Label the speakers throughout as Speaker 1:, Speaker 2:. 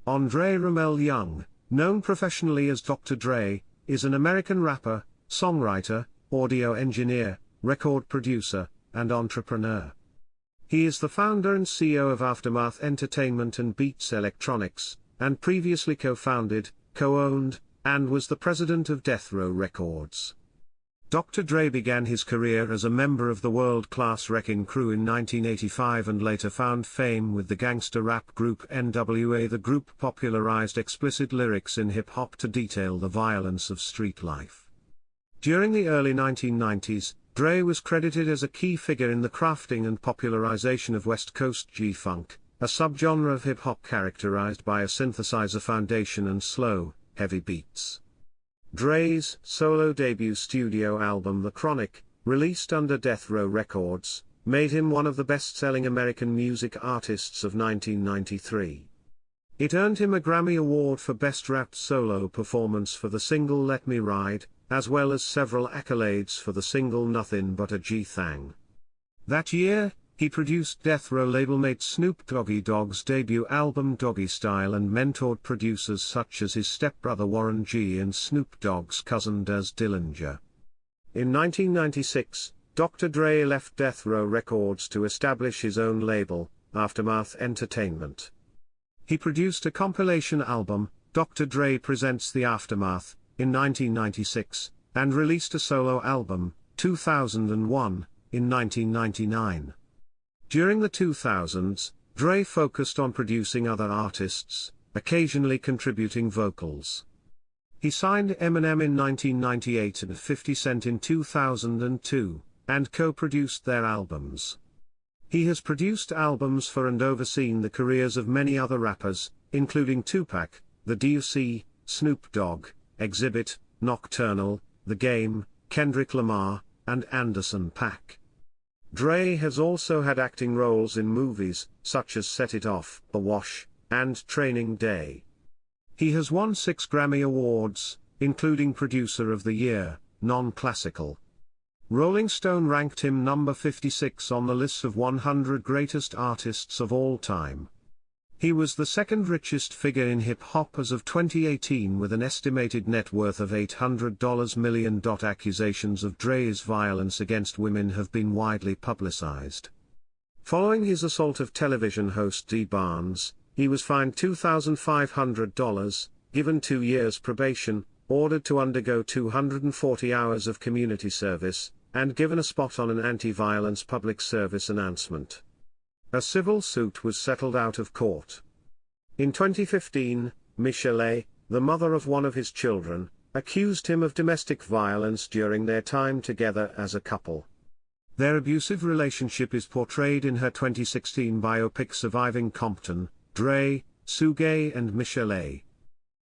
Speaker 1: Andre Romelle Young, known professionally as Dr. Dre, is an American rapper, songwriter, audio engineer, record producer, and entrepreneur. He is the founder and CEO of Aftermath Entertainment and Beats Electronics, and previously co-founded, co-owned, and was the president of Death Row Records. Dr. Dre began his career as a member of the World Class Wreckin Cru in 1985 and later found fame with the gangsta rap group N.W.A. The group popularized explicit lyrics in hip-hop to detail the violence of street life. During the early 1990s, Dre was credited as a key figure in the crafting and popularization of West Coast G-Funk, a subgenre of hip-hop characterized by a synthesizer foundation and slow, heavy beats. Dre's solo debut studio album The Chronic, released under Death Row Records, made him one of the best-selling American music artists of 1993. It earned him a Grammy Award for Best Rap Solo Performance for the single Let Me Ride, as well as several accolades for the single Nothing But a G-Thang. That year, he produced Death Row labelmate Snoop Doggy Dogg's debut album Doggy Style and mentored producers such as his stepbrother Warren G and Snoop Dogg's cousin Daz Dillinger. In 1996, Dr. Dre left Death Row Records to establish his own label, Aftermath Entertainment. He produced a compilation album, Dr. Dre Presents the Aftermath, in 1996, and released a solo album, 2001, in 1999. During the 2000s, Dre focused on producing other artists, occasionally contributing vocals. He signed Eminem in 1998 and 50 Cent in 2002, and co-produced their albums. He has produced albums for and overseen the careers of many other rappers, including Tupac, The D.O.C., Snoop Dogg, Exhibit, Nocturnal, The Game, Kendrick Lamar, and Anderson .Paak. Dre has also had acting roles in movies, such as Set It Off, The Wash, and Training Day. He has won 6 Grammy Awards, including Producer of the Year, Non-Classical. Rolling Stone ranked him number 56 on the list of 100 greatest artists of all time. He was the second richest figure in hip-hop as of 2018 with an estimated net worth of $800 million. Accusations of Dre's violence against women have been widely publicized. Following his assault of television host Dee Barnes, he was fined $2,500, given 2 years probation, ordered to undergo 240 hours of community service, and given a spot on an anti-violence public service announcement. A civil suit was settled out of court. In 2015, Michelle A., the mother of one of his children, accused him of domestic violence during their time together as a couple. Their abusive relationship is portrayed in her 2016 biopic Surviving Compton, Dre, Sugay and Michelle A.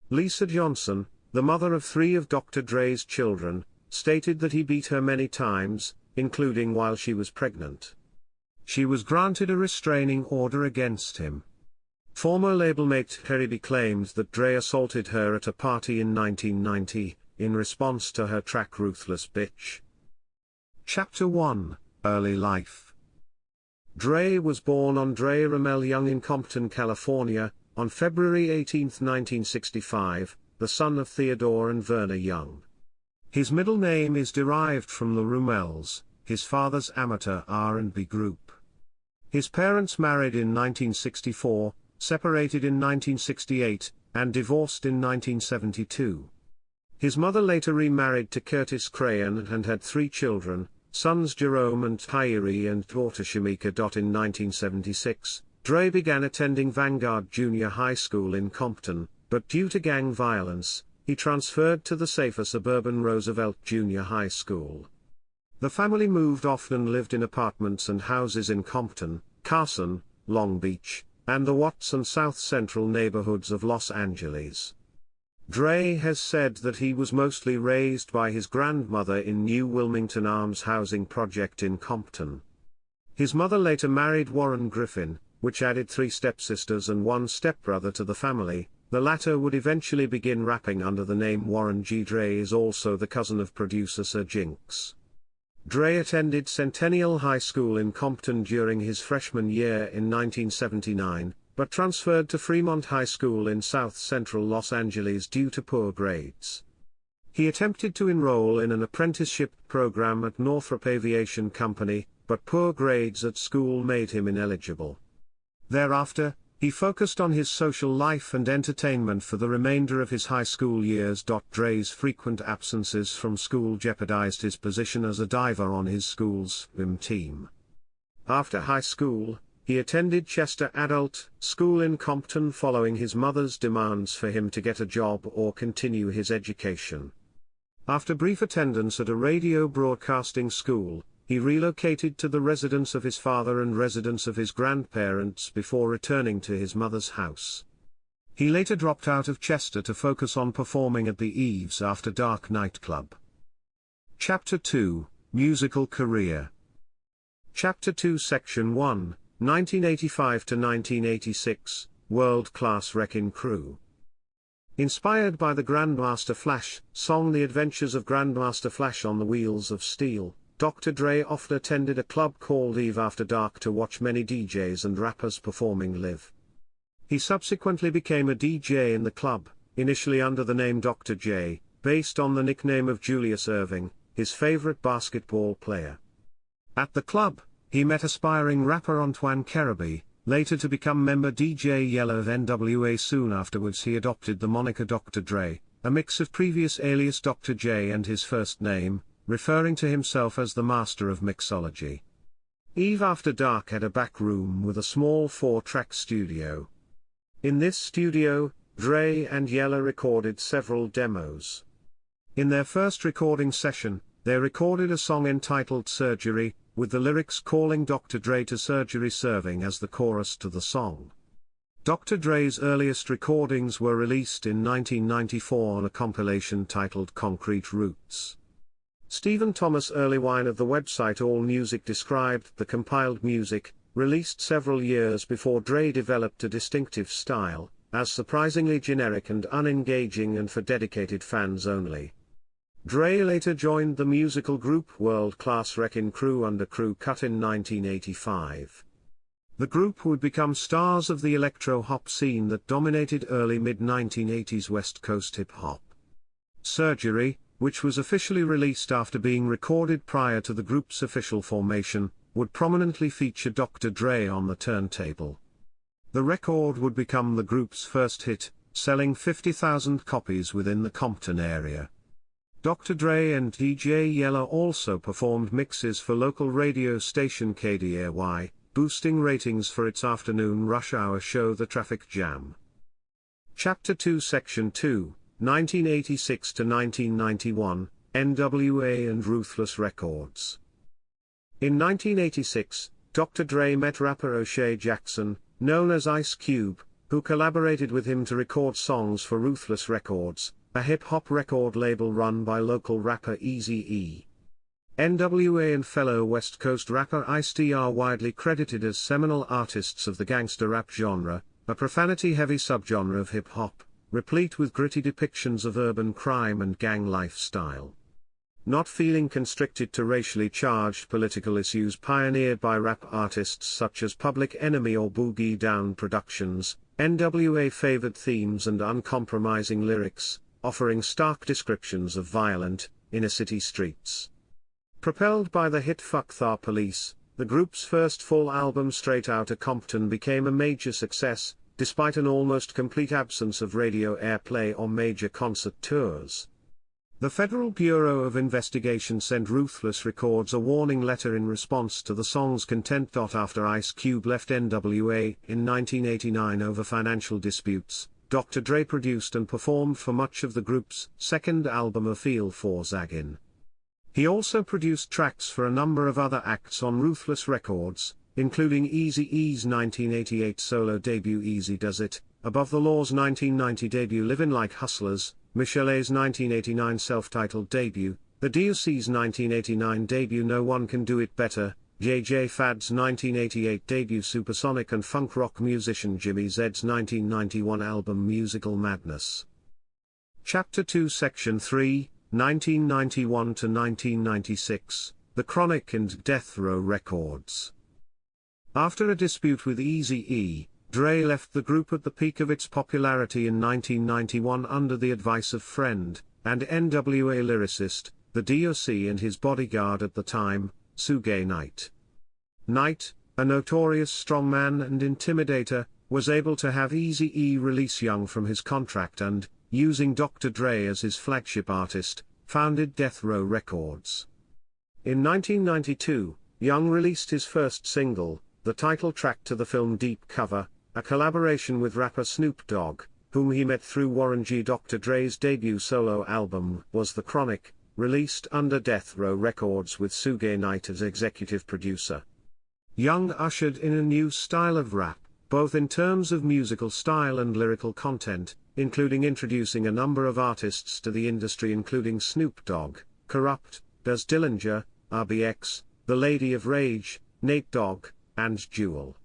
Speaker 1: Lisa Johnson, the mother of 3 of Dr. Dre's children, stated that he beat her many times, including while she was pregnant. She was granted a restraining order against him. Former labelmate Harry B. claimed that Dre assaulted her at a party in 1990, in response to her track Ruthless Bitch. Chapter 1, Early Life. Dre was born Andre Romelle Young in Compton, California, on February 18, 1965, the son of Theodore and Verna Young. His middle name is derived from the Romelles, his father's amateur R&B group. His parents married in 1964, separated in 1968, and divorced in 1972. His mother later remarried to Curtis Crayon and had 3 children, sons Jerome and Tyree and daughter Shamika. In 1976, Dre began attending Vanguard Junior High School in Compton, but due to gang violence, he transferred to the safer suburban Roosevelt Junior High School. The family moved often and lived in apartments and houses in Compton, Carson, Long Beach, and the Watts and South Central neighborhoods of Los Angeles. Dre has said that he was mostly raised by his grandmother in New Wilmington Arms housing project in Compton. His mother later married Warren Griffin, which added 3 stepsisters and 1 stepbrother to the family. The latter would eventually begin rapping under the name Warren G. Dre is also the cousin of producer Sir Jinx. Dre attended Centennial High School in Compton during his freshman year in 1979, but transferred to Fremont High School in South Central Los Angeles due to poor grades. He attempted to enroll in an apprenticeship program at Northrop Aviation Company, but poor grades at school made him ineligible. Thereafter, he focused on his social life and entertainment for the remainder of his high school years. Dre's frequent absences from school jeopardized his position as a diver on his school's swim team. After high school, he attended Chester Adult School in Compton following his mother's demands for him to get a job or continue his education. After brief attendance at a radio broadcasting school, he relocated to the residence of his father and residence of his grandparents before returning to his mother's house. He later dropped out of Chester to focus on performing at the Eves After Dark nightclub. Chapter 2, Musical Career. Chapter 2 Section 1, 1985 to 1986, World Class Wreckin Cru. Inspired by the Grandmaster Flash song The Adventures of Grandmaster Flash on the Wheels of Steel, Dr. Dre often attended a club called Eve After Dark to watch many DJs and rappers performing live. He subsequently became a DJ in the club, initially under the name Dr. J, based on the nickname of Julius Erving, his favorite basketball player. At the club, he met aspiring rapper Antoine Carabee, later to become member DJ Yella of N.W.A. Soon afterwards he adopted the moniker Dr. Dre, a mix of previous alias Dr. J and his first name, referring to himself as the master of mixology. Eve After Dark had a back room with a small 4-track studio. In this studio, Dre and Yella recorded several demos. In their first recording session, they recorded a song entitled Surgery, with the lyrics calling Dr. Dre to surgery serving as the chorus to the song. Dr. Dre's earliest recordings were released in 1994 on a compilation titled Concrete Roots. Stephen Thomas Earlywine of the website AllMusic described the compiled music, released several years before Dre developed a distinctive style, as surprisingly generic and unengaging and for dedicated fans only. Dre later joined the musical group World Class Wreckin Cru under Crew Cut in 1985. The group would become stars of the electro-hop scene that dominated early mid-1980s West Coast hip-hop. Surgery, which was officially released after being recorded prior to the group's official formation, would prominently feature Dr. Dre on the turntable. The record would become the group's first hit, selling 50,000 copies within the Compton area. Dr. Dre and DJ Yella also performed mixes for local radio station KDAY, boosting ratings for its afternoon rush hour show The Traffic Jam. Chapter 2 Section 2, 1986 to 1991, N.W.A. and Ruthless Records. In 1986, Dr. Dre met rapper O'Shea Jackson, known as Ice Cube, who collaborated with him to record songs for Ruthless Records, a hip-hop record label run by local rapper Eazy-E. N.W.A. and fellow West Coast rapper Ice-T are widely credited as seminal artists of the gangsta rap genre, a profanity-heavy subgenre of hip-hop, replete with gritty depictions of urban crime and gang lifestyle. Not feeling constricted to racially charged political issues pioneered by rap artists such as Public Enemy or Boogie Down Productions, N.W.A. favored themes and uncompromising lyrics, offering stark descriptions of violent, inner-city streets. Propelled by the hit Fuck Tha Police, the group's first full album Straight Outta Compton became a major success, despite an almost complete absence of radio airplay or major concert tours. The Federal Bureau of Investigation sent Ruthless Records a warning letter in response to the song's content. After Ice Cube left N.W.A. in 1989 over financial disputes, Dr. Dre produced and performed for much of the group's second album A Feel for Zaggin. He also produced tracks for a number of other acts on Ruthless Records, including Eazy-E's 1988 solo debut Easy Does It, Above the Law's 1990 debut Livin' Like Hustlers, Michelle's 1989 self-titled debut, The D.O.C's 1989 debut No One Can Do It Better, J.J. Fad's 1988 debut Supersonic and funk rock musician Jimmy Zed's 1991 album Musical Madness. Chapter 2 Section 3, 1991 to 1996, The Chronic and Death Row Records. After a dispute with Eazy-E, Dre left the group at the peak of its popularity in 1991 under the advice of friend, and N.W.A lyricist, the DOC, and his bodyguard at the time, Suge Knight. Knight, a notorious strongman and intimidator, was able to have Eazy-E release Young from his contract and, using Dr. Dre as his flagship artist, founded Death Row Records. In 1992, Young released his first single, the title track to the film Deep Cover, a collaboration with rapper Snoop Dogg, whom he met through Warren G. Dr. Dre's debut solo album was The Chronic, released under Death Row Records with Suge Knight as executive producer. Young ushered in a new style of rap, both in terms of musical style and lyrical content, including introducing a number of artists to the industry including Snoop Dogg, Corrupt, Daz Dillinger, RBX, The Lady of Rage, Nate Dogg, and Jewel.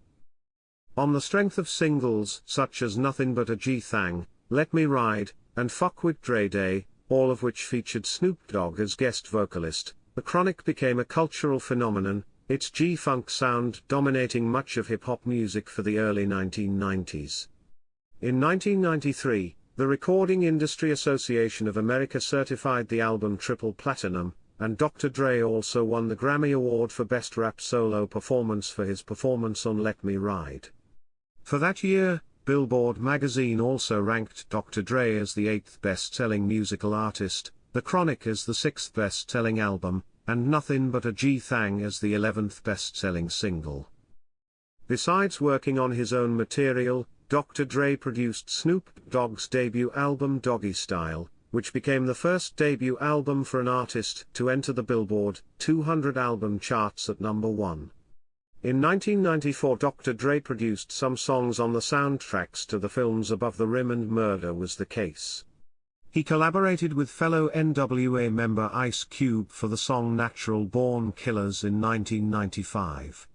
Speaker 1: On the strength of singles such as Nothing But a G-Thang, Let Me Ride, and Fuck With Dre Day, all of which featured Snoop Dogg as guest vocalist, The Chronic became a cultural phenomenon, its G-Funk sound dominating much of hip-hop music for the early 1990s. In 1993, the Recording Industry Association of America certified the album triple platinum, and Dr. Dre also won the Grammy Award for Best Rap Solo Performance for his performance on Let Me Ride. For that year, Billboard magazine also ranked Dr. Dre as the 8th best-selling musical artist, The Chronic as the 6th best-selling album, and Nothing But a G-Thang as the 11th best-selling single. Besides working on his own material, Dr. Dre produced Snoop Dogg's debut album Doggy Style, which became the first debut album for an artist to enter the Billboard 200 album charts at number 1. In 1994, Dr. Dre produced some songs on the soundtracks to the films Above the Rim and Murder Was the Case. He collaborated with fellow N.W.A member Ice Cube for the song Natural Born Killers in 1995.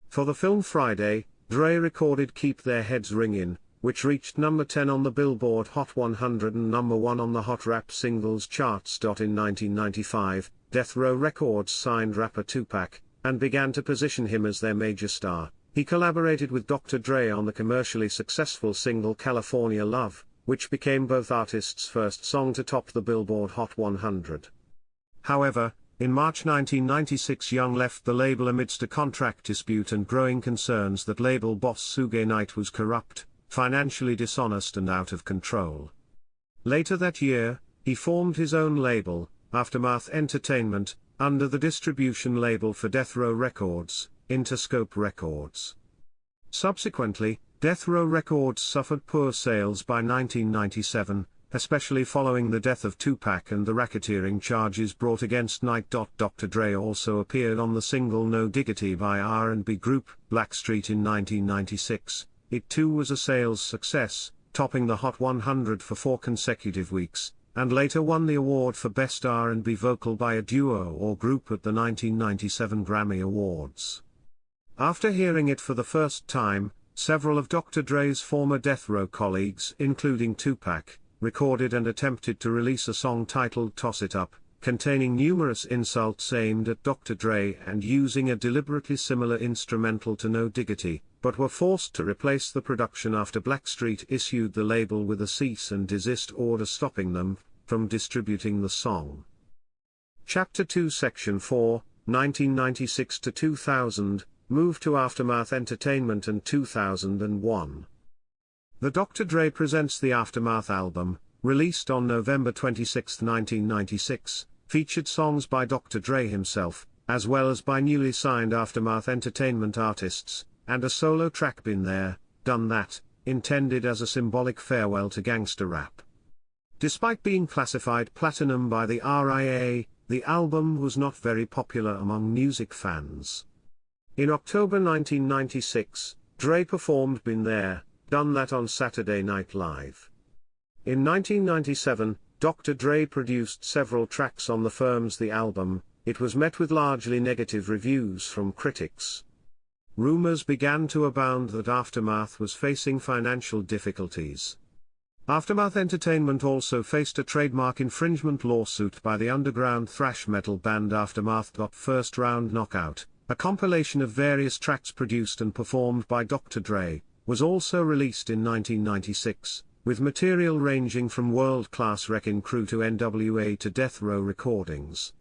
Speaker 1: For the film Friday, Dre recorded Keep Their Heads Ringin', which reached number 10 on the Billboard Hot 100 and number 1 on the Hot Rap Singles charts. In 1995, Death Row Records signed rapper Tupac, and began to position him as their major star. He collaborated with Dr. Dre on the commercially successful single California Love, which became both artists' first song to top the Billboard Hot 100. However, in March 1996, Young left the label amidst a contract dispute and growing concerns that label boss Suge Knight was corrupt, financially dishonest and out of control. Later that year, he formed his own label, Aftermath Entertainment, under the distribution label for Death Row Records, Interscope Records. Subsequently, Death Row Records suffered poor sales by 1997, especially following the death of Tupac and the racketeering charges brought against Knight. Dr. Dre also appeared on the single No Diggity by R&B group Blackstreet in 1996. It too was a sales success, topping the Hot 100 for 4 consecutive weeks, and later won the award for Best R&B Vocal by a Duo or Group at the 1997 Grammy Awards. After hearing it for the first time, several of Dr. Dre's former Death Row colleagues, including Tupac, recorded and attempted to release a song titled Toss It Up, containing numerous insults aimed at Dr. Dre and using a deliberately similar instrumental to No Diggity, but were forced to replace the production after Blackstreet issued the label with a cease and desist order stopping them from distributing the song. Chapter 2 Section 4, 1996 to 2000, moved to Aftermath Entertainment in 2001. The Dr. Dre Presents the Aftermath album, released on November 26, 1996, featured songs by Dr. Dre himself, as well as by newly signed Aftermath Entertainment artists, and a solo track Been There, Done That, intended as a symbolic farewell to gangsta rap. Despite being classified platinum by the RIAA, the album was not very popular among music fans. In October 1996, Dre performed Been There, Done That on Saturday Night Live. In 1997, Dr. Dre produced several tracks on the firm's The Album. It was met with largely negative reviews from critics. Rumors began to abound that Aftermath was facing financial difficulties. Aftermath Entertainment also faced a trademark infringement lawsuit by the underground thrash metal band Aftermath. First Round Knockout, a compilation of various tracks produced and performed by Dr. Dre, was also released in 1996, with material ranging from World Class Wreckin Cru to N.W.A to Death Row recordings.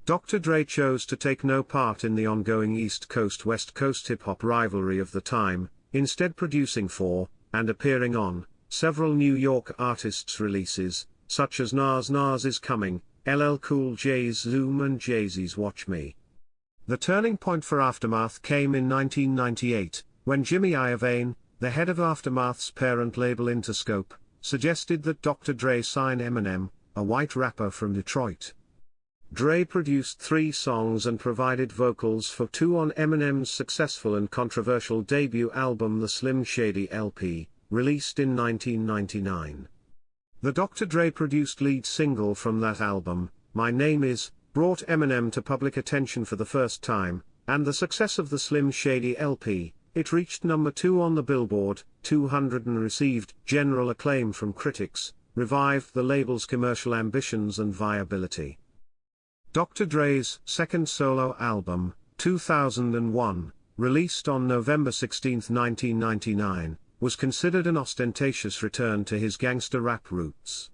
Speaker 1: Dr. Dre chose to take no part in the ongoing East Coast-West Coast hip-hop rivalry of the time, instead producing for, and appearing on, several New York artists' releases, such as Nas Is Coming, LL Cool J's Zoom and Jay-Z's Watch Me. The turning point for Aftermath came in 1998, when Jimmy Iovine, the head of Aftermath's parent label Interscope, suggested that Dr. Dre sign Eminem, a white rapper from Detroit. Dre produced 3 songs and provided vocals for 2 on Eminem's successful and controversial debut album The Slim Shady LP, released in 1999. The Dr. Dre produced lead single from that album, My Name Is, brought Eminem to public attention for the first time, and the success of the Slim Shady LP, it reached number 2 on the Billboard 200 and received general acclaim from critics, revived the label's commercial ambitions and viability. Dr. Dre's second solo album, 2001, released on November 16, 1999, was considered an ostentatious return to his gangsta rap roots.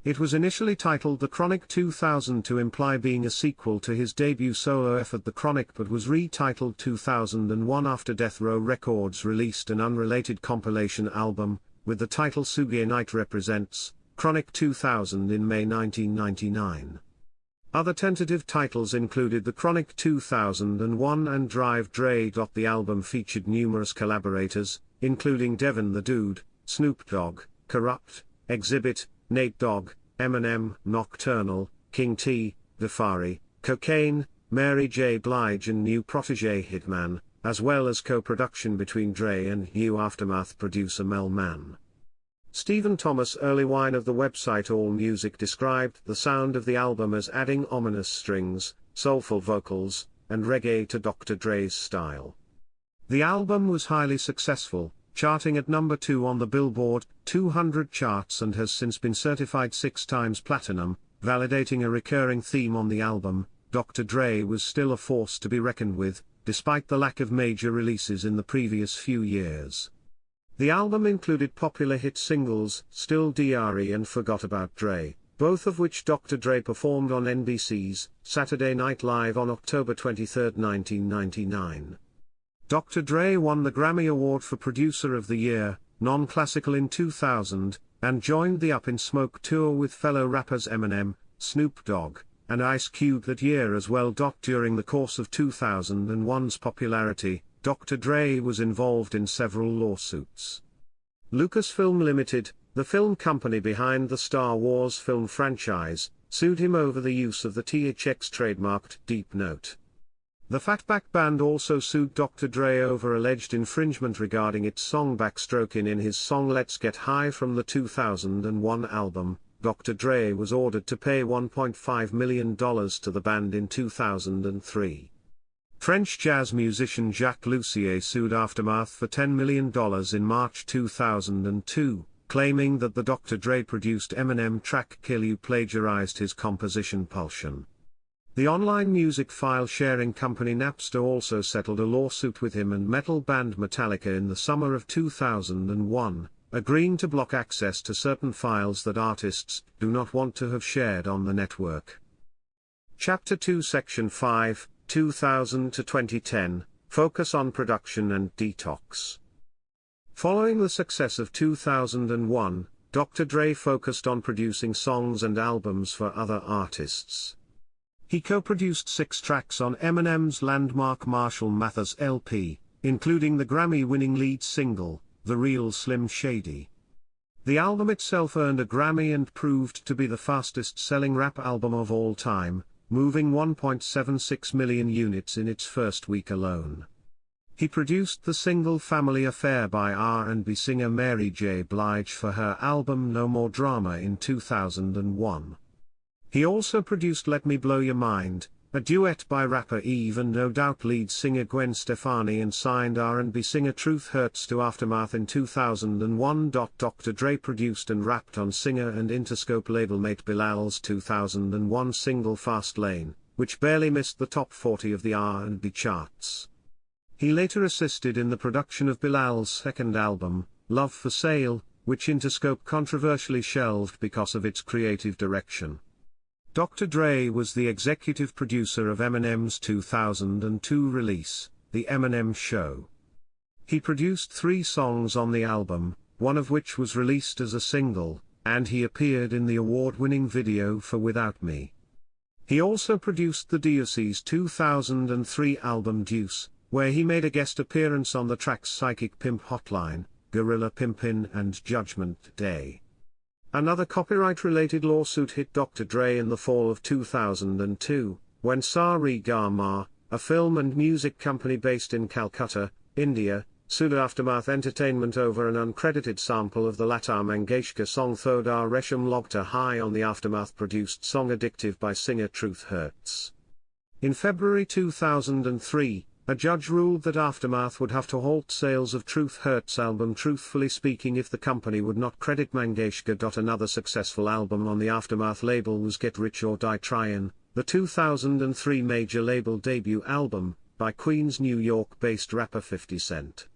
Speaker 1: It was initially titled The Chronic 2000 to imply being a sequel to his debut solo effort The Chronic, but was retitled 2001 after Death Row Records released an unrelated compilation album, with the title Suge Knight Represents, Chronic 2000 in May 1999. Other tentative titles included The Chronic 2001 and Drive Dre. The album featured numerous collaborators, including Devin the Dude, Snoop Dogg, Corrupt, Exhibit, Nate Dogg, Eminem, Nocturnal, King T, Defari, Cocaine, Mary J. Blige and new protege Hitman, as well as co-production between Dre and new Aftermath producer Mel Mann. Stephen Thomas Erlewine of the website AllMusic described the sound of the album as adding ominous strings, soulful vocals, and reggae to Dr. Dre's style. The album was highly successful, charting at number 2 on the Billboard 200 charts and has since been certified 6 times platinum, validating a recurring theme on the album. Dr. Dre was still a force to be reckoned with, despite the lack of major releases in the previous few years. The album included popular hit singles, Still Dre and Forgot About Dre, both of which Dr. Dre performed on NBC's Saturday Night Live on October 23, 1999. Dr. Dre won the Grammy Award for Producer of the Year, Non-Classical in 2000, and joined the Up in Smoke tour with fellow rappers Eminem, Snoop Dogg, and Ice Cube that year as well. During the course of 2001's popularity, Dr. Dre was involved in several lawsuits. Lucasfilm Limited, the film company behind the Star Wars film franchise, sued him over the use of the THX trademarked Deep Note. The Fatback Band also sued Dr. Dre over alleged infringement regarding its song Backstrokin' in his song Let's Get High from the 2001 album. Dr. Dre was ordered to pay $1.5 million to the band in 2003. French jazz musician Jacques Lussier sued Aftermath for $10 million in March 2002, claiming that the Dr. Dre-produced Eminem track Kill You plagiarized his composition Pulsion. The online music file-sharing company Napster also settled a lawsuit with him and metal band Metallica in the summer of 2001, agreeing to block access to certain files that artists do not want to have shared on the network. Chapter 2 Section 5, 2000 to 2010, Focus on Production and Detox. Following the success of 2001, Dr. Dre focused on producing songs and albums for other artists. He co-produced 6 tracks on Eminem's landmark Marshall Mathers LP, including the Grammy-winning lead single, The Real Slim Shady. The album itself earned a Grammy and proved to be the fastest-selling rap album of all time, moving 1.76 million units in its first week alone. He produced the single Family Affair by R&B singer Mary J. Blige for her album No More Drama in 2001. He also produced Let Me Blow Your Mind, a duet by rapper Eve and No Doubt lead singer Gwen Stefani, and signed R&B singer Truth Hurts to Aftermath in 2001. Dr. Dre produced and rapped on singer and Interscope label mate Bilal's 2001 single Fast Lane, which barely missed the top 40 of the R&B charts. He later assisted in the production of Bilal's second album, Love for Sale, which Interscope controversially shelved because of its creative direction. Dr. Dre was the executive producer of Eminem's 2002 release, The Eminem Show. He produced 3 songs on the album, one of which was released as a single, and he appeared in the award-winning video for Without Me. He also produced the D.O.C's 2003 album Deuce, where he made a guest appearance on the tracks Psychic Pimp Hotline, Gorilla Pimpin' and Judgment Day. Another copyright-related lawsuit hit Dr. Dre in the fall of 2002, when Saregama, a film and music company based in Calcutta, India, sued Aftermath Entertainment over an uncredited sample of the Lata Mangeshkar song Thodar Resham Logta High on the Aftermath-produced song Addictive by singer Truth Hurts. In February 2003, a judge ruled that Aftermath would have to halt sales of Truth Hurts' album Truthfully Speaking if the company would not credit Mangeshkar. Another successful album on the Aftermath label was Get Rich or Die Tryin', the 2003 major label debut album, by Queens, New York-based rapper 50 Cent.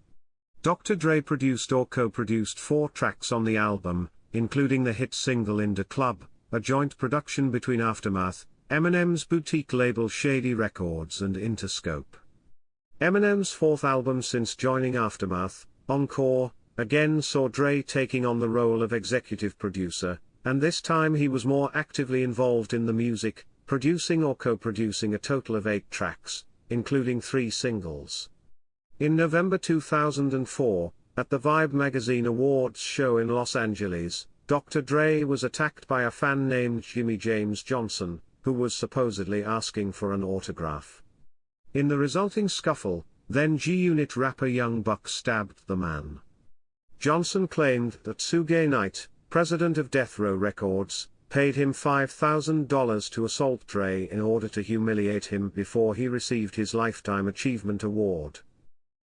Speaker 1: Dr. Dre produced or co-produced 4 tracks on the album, including the hit single In Da Club, a joint production between Aftermath, Eminem's boutique label Shady Records and Interscope. Eminem's 4th album since joining Aftermath, Encore, again saw Dre taking on the role of executive producer, and this time he was more actively involved in the music, producing or co-producing a total of 8 tracks, including 3 singles. In November 2004, at the Vibe magazine awards show in Los Angeles, Dr. Dre was attacked by a fan named Jimmy James Johnson, who was supposedly asking for an autograph. In the resulting scuffle, then G-Unit rapper Young Buck stabbed the man. Johnson claimed that Suge Knight, president of Death Row Records, paid him $5,000 to assault Dre in order to humiliate him before he received his Lifetime Achievement Award.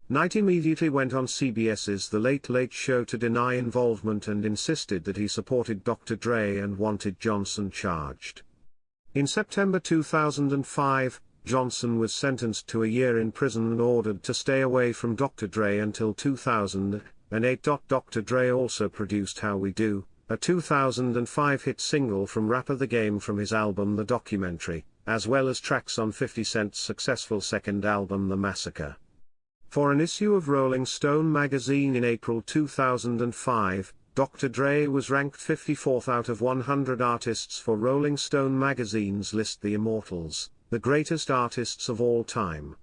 Speaker 1: Knight immediately went on CBS's The Late Late Show to deny involvement and insisted that he supported Dr. Dre and wanted Johnson charged. In September 2005, Johnson was sentenced to a year in prison and ordered to stay away from Dr. Dre until 2008. Dr. Dre also produced How We Do, a 2005 hit single from rapper The Game from his album The Documentary, as well as tracks on 50 Cent's successful second album The Massacre. For an issue of Rolling Stone magazine in April 2005, Dr. Dre was ranked 54th out of 100 artists for Rolling Stone magazine's list The Immortals, the greatest artists of all time.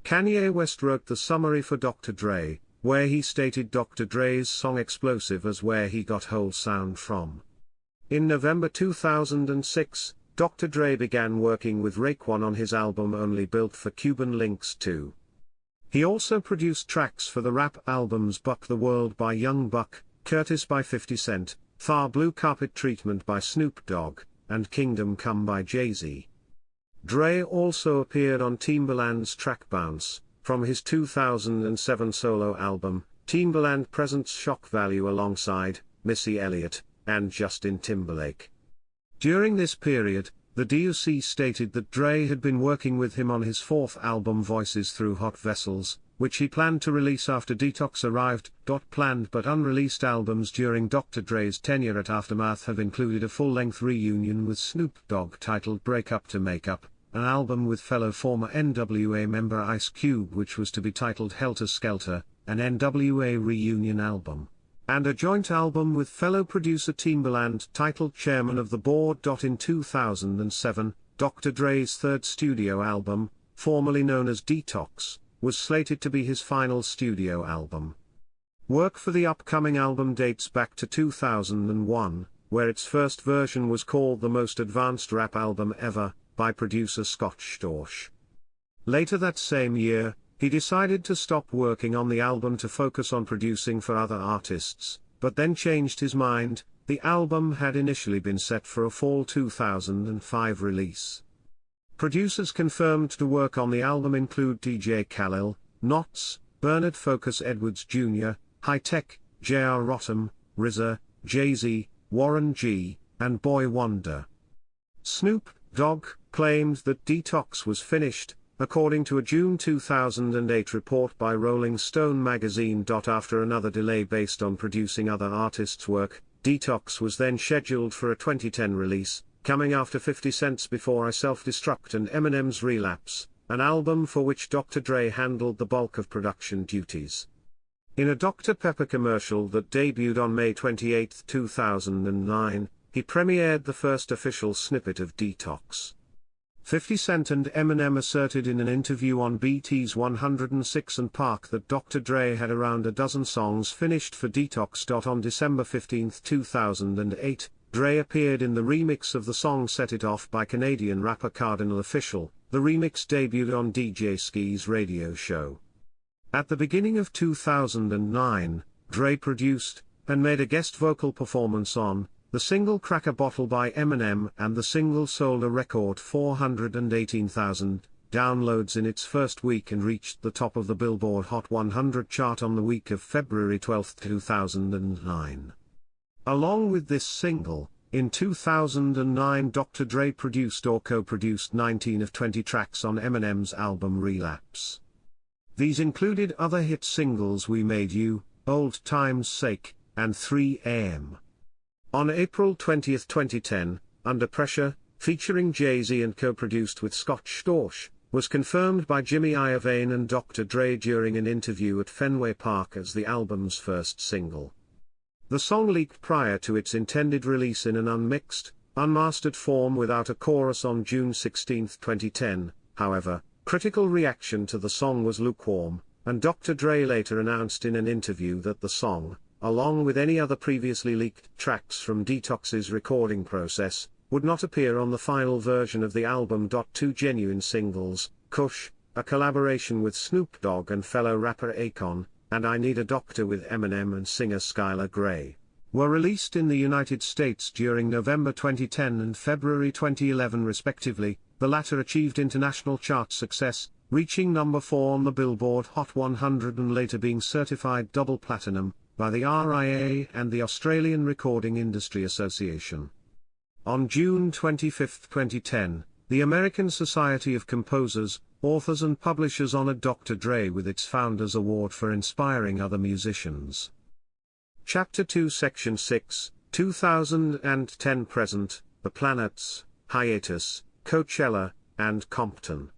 Speaker 1: Kanye West wrote the summary for Dr. Dre, where he stated Dr. Dre's song Explosive as where he got whole sound from. In November 2006, Dr. Dre began working with Raekwon on his album Only Built for Cuban Links 2. He also produced tracks for the rap albums Buck the World by Young Buck, Curtis by 50 Cent, Thar Blue Carpet Treatment by Snoop Dogg, and Kingdom Come by Jay-Z. Dre also appeared on Timbaland's track Bounce, from his 2007 solo album, Timbaland presents Shock Value alongside Missy Elliott and Justin Timberlake. During this period, the D.O.C. stated that Dre had been working with him on his 4th album Voices Through Hot Vessels, which he planned to release after Detox arrived. Planned but unreleased albums during Dr. Dre's tenure at Aftermath have included a full-length reunion with Snoop Dogg titled Break Up to Make Up, an album with fellow former N.W.A. member Ice Cube which was to be titled Helter Skelter, an N.W.A. reunion album, and a joint album with fellow producer Timbaland titled Chairman of the Board. In 2007, Dr. Dre's 3rd studio album, formerly known as Detox, was slated to be his final studio album. Work for the upcoming album dates back to 2001, where its first version was called The Most Advanced Rap Album Ever, by producer Scott Storch. Later that same year, he decided to stop working on the album to focus on producing for other artists, but then changed his mind. The album had initially been set for a fall 2005 release. Producers confirmed to work on the album include DJ Khalil, Knots, Bernard Focus Edwards Jr., High Tech, J.R. Rotem, RZA, Jay-Z, Warren G., and Boy Wonder. Snoop Dogg claimed that Detox was finished, according to a June 2008 report by Rolling Stone magazine. After another delay based on producing other artists' work, Detox was then scheduled for a 2010 release, coming after 50 Cent's Before I Self-Destruct and Eminem's Relapse, an album for which Dr. Dre handled the bulk of production duties. In a Dr. Pepper commercial that debuted on May 28, 2009, he premiered the first official snippet of Detox. 50 Cent and Eminem asserted in an interview on BT's 106 & Park that Dr. Dre had around a dozen songs finished for Detox. On December 15, 2008, Dre appeared in the remix of the song Set It Off by Canadian rapper Cardinal Official. The remix debuted on DJ Ski's radio show. At the beginning of 2009, Dre produced, and made a guest vocal performance on, the single Crack a Bottle by Eminem, and the single sold a record 418,000 downloads in its first week and reached the top of the Billboard Hot 100 chart on the week of February 12, 2009. Along with this single, in 2009 Dr. Dre produced or co-produced 19 of 20 tracks on Eminem's album Relapse. These included other hit singles We Made You, Old Time's Sake, and 3 AM. On April 20, 2010, Under Pressure, featuring Jay-Z and co-produced with Scott Storch, was confirmed by Jimmy Iovine and Dr. Dre during an interview at Fenway Park as the album's first single. The song leaked prior to its intended release in an unmixed, unmastered form without a chorus on June 16, 2010, however, critical reaction to the song was lukewarm, and Dr. Dre later announced in an interview that the song, along with any other previously leaked tracks from Detox's recording process, would not appear on the final version of the album. Two genuine singles, Kush, a collaboration with Snoop Dogg and fellow rapper Akon, and I Need a Doctor with Eminem and singer Skylar Grey, were released in the United States during November 2010 and February 2011 respectively. The latter achieved international chart success, reaching number 4 on the Billboard Hot 100 and later being certified double platinum by the RIA and the Australian Recording Industry Association. On June 25, 2010, the American Society of Composers, Authors and Publishers honored Dr. Dre with its Founders Award for inspiring other musicians. Chapter 2 Section 6, 2010 Present, The Planets, Hiatus, Coachella, and Compton.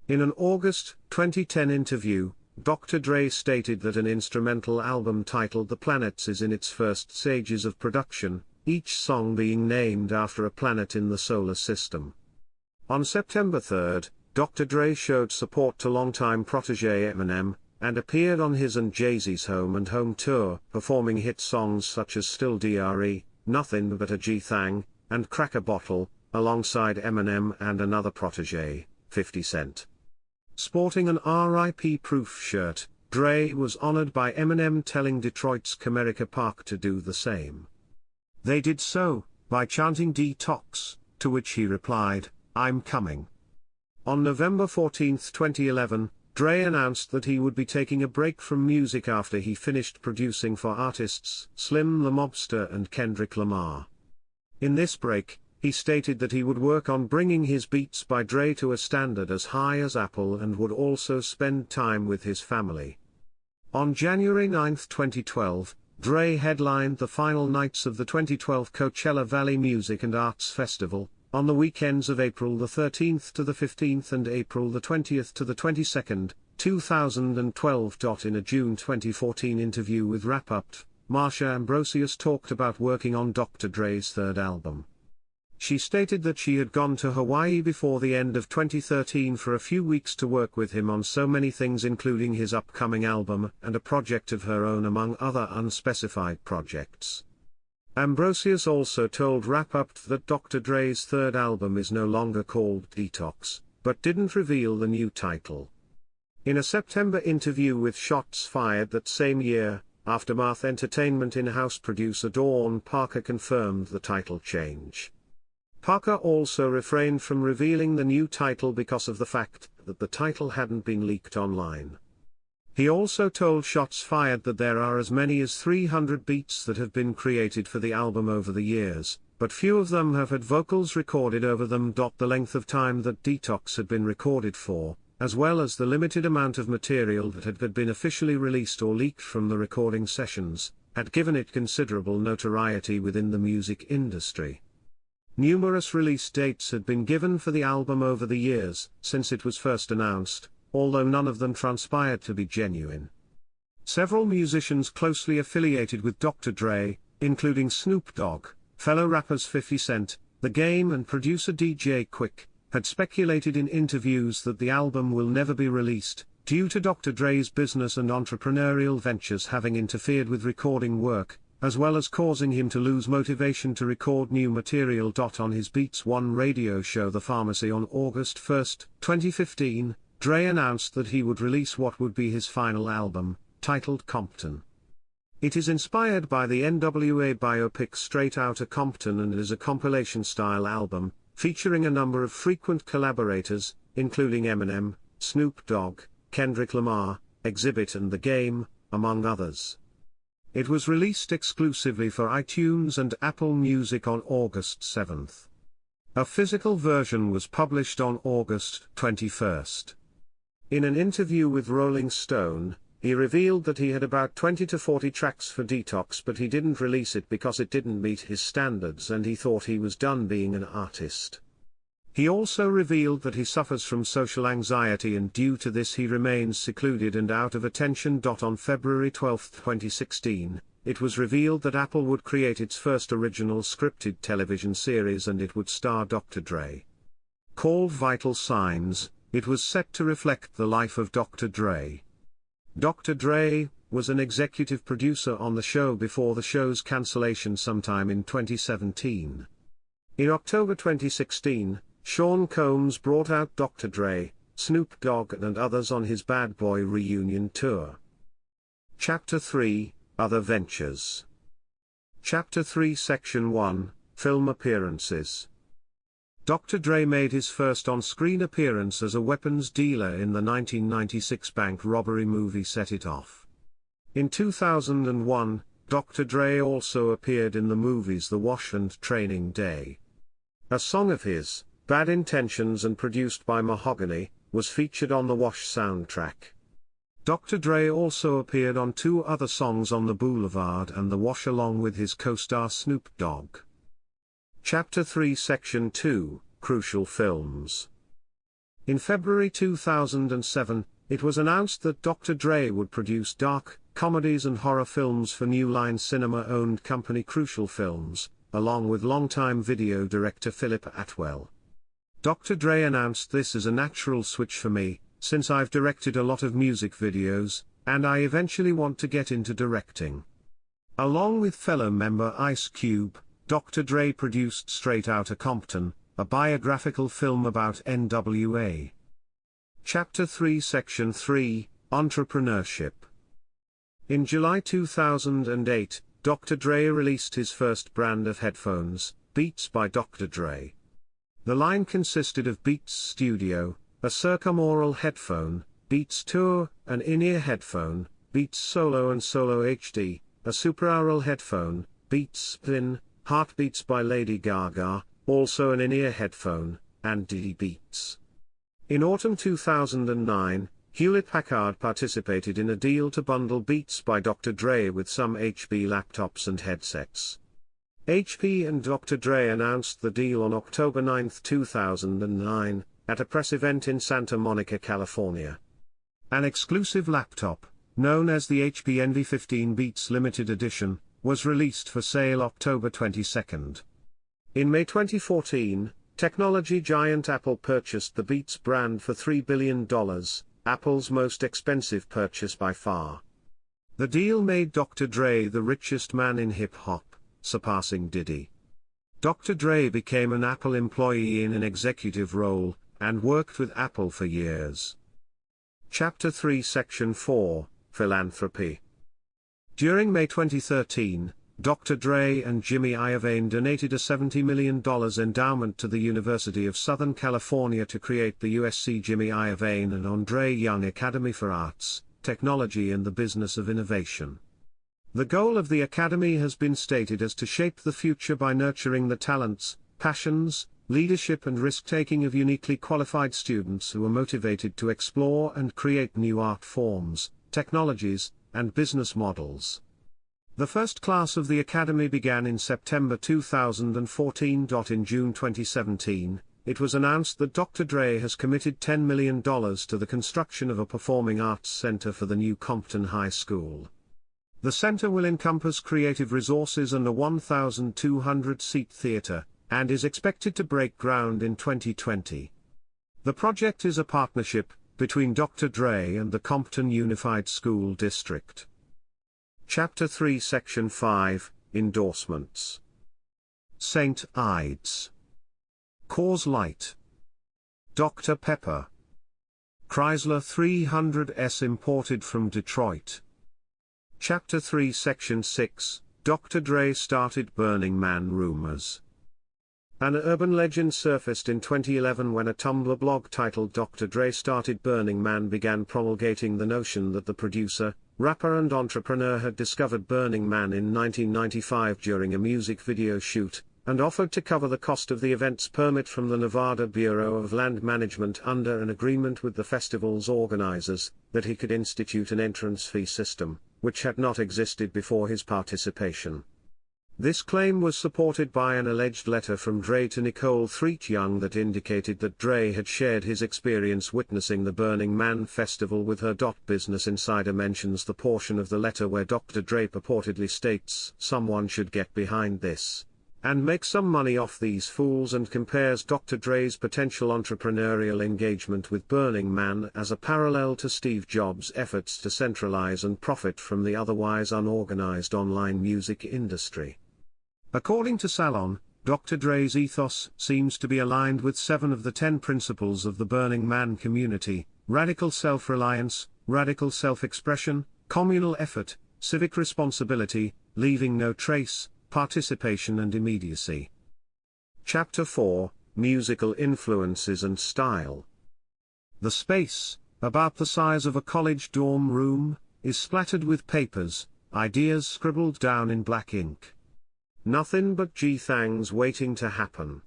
Speaker 1: In an August 2010 interview, Dr. Dre stated that an instrumental album titled The Planets is in its first stages of production, each song being named after a planet in the solar system. On September 3, Dr. Dre showed support to longtime protégé Eminem, and appeared on his and Jay-Z's Home and Home tour, performing hit songs such as Still Dre, Nothing But a G-Thang, and Crack a Bottle, alongside Eminem and another protégé, 50 Cent. Sporting an RIP proof shirt, Dre was honored by Eminem telling Detroit's Comerica Park to do the same. They did so, by chanting Detox, to which he replied, I'm coming. On November 14, 2011, Dre announced that he would be taking a break from music after he finished producing for artists Slim the Mobster and Kendrick Lamar. In this break, he stated that he would work on bringing his Beats by Dre to a standard as high as Apple and would also spend time with his family. On January 9, 2012, Dre headlined the final nights of the 2012 Coachella Valley Music and Arts Festival, on the weekends of April the 13th to the 15th and April the 20th to the 22nd, 2012. In a June 2014 interview with Wrap-Up, Marsha Ambrosius talked about working on Dr. Dre's third album. She stated that she had gone to Hawaii before the end of 2013 for a few weeks to work with him on so many things, including his upcoming album and a project of her own among other unspecified projects. Ambrosius also told Wrap-Up that Dr. Dre's third album is no longer called Detox, but didn't reveal the new title. In a September interview with Shots Fired that same year, Aftermath Entertainment in-house producer Dawn Parker confirmed the title change. Parker also refrained from revealing the new title because of the fact that the title hadn't been leaked online. He also told Shots Fired that there are as many as 300 beats that have been created for the album over the years, but few of them have had vocals recorded over them. The length of time that Detox had been recorded for, as well as the limited amount of material that had been officially released or leaked from the recording sessions, had given it considerable notoriety within the music industry. Numerous release dates had been given for the album over the years since it was first announced, although none of them transpired to be genuine. Several musicians closely affiliated with Dr. Dre, including Snoop Dogg, fellow rappers 50 Cent, The Game and producer DJ Quick, had speculated in interviews that the album will never be released, due to Dr. Dre's business and entrepreneurial ventures having interfered with recording work, as well as causing him to lose motivation to record new material. On his Beats One radio show The Pharmacy on August 1, 2015, Dre announced that he would release what would be his final album, titled Compton. It is inspired by the N.W.A. biopic Straight Outta Compton and is a compilation-style album, featuring a number of frequent collaborators, including Eminem, Snoop Dogg, Kendrick Lamar, Exhibit and The Game, among others. It was released exclusively for iTunes and Apple Music on August 7. A physical version was published on August 21. In an interview with Rolling Stone, he revealed that he had about 20 to 40 tracks for Detox, but he didn't release it because it didn't meet his standards and he thought he was done being an artist. He also revealed that he suffers from social anxiety and due to this he remains secluded and out of attention. On February 12, 2016, it was revealed that Apple would create its first original scripted television series and it would star Dr. Dre. Called Vital Signs, it was set to reflect the life of Dr. Dre. Dr. Dre was an executive producer on the show before the show's cancellation sometime in 2017. In October 2016, Sean Combs brought out Dr. Dre, Snoop Dogg and others on his Bad Boy reunion tour. Chapter 3, Other Ventures. Chapter 3 Section 1, Film Appearances. Dr. Dre made his first on-screen appearance as a weapons dealer in the 1996 bank robbery movie Set It Off. In 2001, Dr. Dre also appeared in the movies The Wash and Training Day. A song of his, Bad Intentions and produced by Mahogany, was featured on the Wash soundtrack. Dr. Dre also appeared on 2 other songs on The Boulevard and The Wash along with his co-star Snoop Dogg. Chapter 3 Section 2, Crucial Films. In February 2007, it was announced that Dr. Dre would produce dark, comedies and horror films for New Line Cinema-owned company Crucial Films, along with longtime video director Philip Atwell. Dr. Dre announced, "This is a natural switch for me, since I've directed a lot of music videos, and I eventually want to get into directing." Along with fellow member Ice Cube, Dr. Dre produced Straight Outta Compton, a biographical film about N.W.A. Chapter 3 Section 3, Entrepreneurship. In July 2008, Dr. Dre released his first brand of headphones, Beats by Dr. Dre. The line consisted of Beats Studio, a circumaural headphone, Beats Tour, an in-ear headphone, Beats Solo and Solo HD, a supraaural headphone, Beats Thin, Heartbeats by Lady Gaga, also an in-ear headphone, and Diddy Beats. In autumn 2009, Hewlett-Packard participated in a deal to bundle Beats by Dr. Dre with some HP laptops and headsets. HP and Dr. Dre announced the deal on October 9, 2009, at a press event in Santa Monica, California. An exclusive laptop, known as the HP Envy15 Beats Limited Edition, was released for sale October 22. In May 2014, technology giant Apple purchased the Beats brand for $3 billion, Apple's most expensive purchase by far. The deal made Dr. Dre the richest man in hip-hop, surpassing Diddy. Dr. Dre became an Apple employee in an executive role, and worked with Apple for years. Chapter 3 Section 4, Philanthropy. During May 2013, Dr. Dre and Jimmy Iovine donated a $70 million endowment to the University of Southern California to create the USC Jimmy Iovine and Andre Young Academy for Arts, Technology and the Business of Innovation. The goal of the Academy has been stated as to shape the future by nurturing the talents, passions, leadership and risk-taking of uniquely qualified students who are motivated to explore and create new art forms, technologies, and business models. The first class of the Academy began in September 2014. In June 2017, it was announced that Dr. Dre has committed $10 million to the construction of a performing arts center for the new Compton High School. The center will encompass creative resources and a 1,200-seat theater, and is expected to break ground in 2020. The project is a partnership between Dr. Dre and the Compton Unified School District. Chapter 3 Section 5, Endorsements. St. Ides. Coors Light. Dr. Pepper. Chrysler 300S imported from Detroit. Chapter 3 Section 6, Dr. Dre started Burning Man rumors. An urban legend surfaced in 2011 when a Tumblr blog titled Dr. Dre Started Burning Man began promulgating the notion that the producer, rapper and entrepreneur had discovered Burning Man in 1995 during a music video shoot, and offered to cover the cost of the event's permit from the Nevada Bureau of Land Management under an agreement with the festival's organizers, that he could institute an entrance fee system, which had not existed before his participation. This claim was supported by an alleged letter from Dre to Nicole Threet Young that indicated that Dre had shared his experience witnessing the Burning Man festival with her. Business Insider mentions the portion of the letter where Dr. Dre purportedly states, "Someone should get behind this and make some money off these fools," and compares Dr. Dre's potential entrepreneurial engagement with Burning Man as a parallel to Steve Jobs' efforts to centralize and profit from the otherwise unorganized online music industry. According to Salon, Dr. Dre's ethos seems to be aligned with 7 of the 10 principles of the Burning Man community: radical self-reliance, radical self-expression, communal effort, civic responsibility, leaving no trace, participation and immediacy. Chapter 4, Musical Influences and Style. The space, about the size of a college dorm room, is splattered with papers, ideas scribbled down in black ink. Nothing but G-thangs waiting to happen.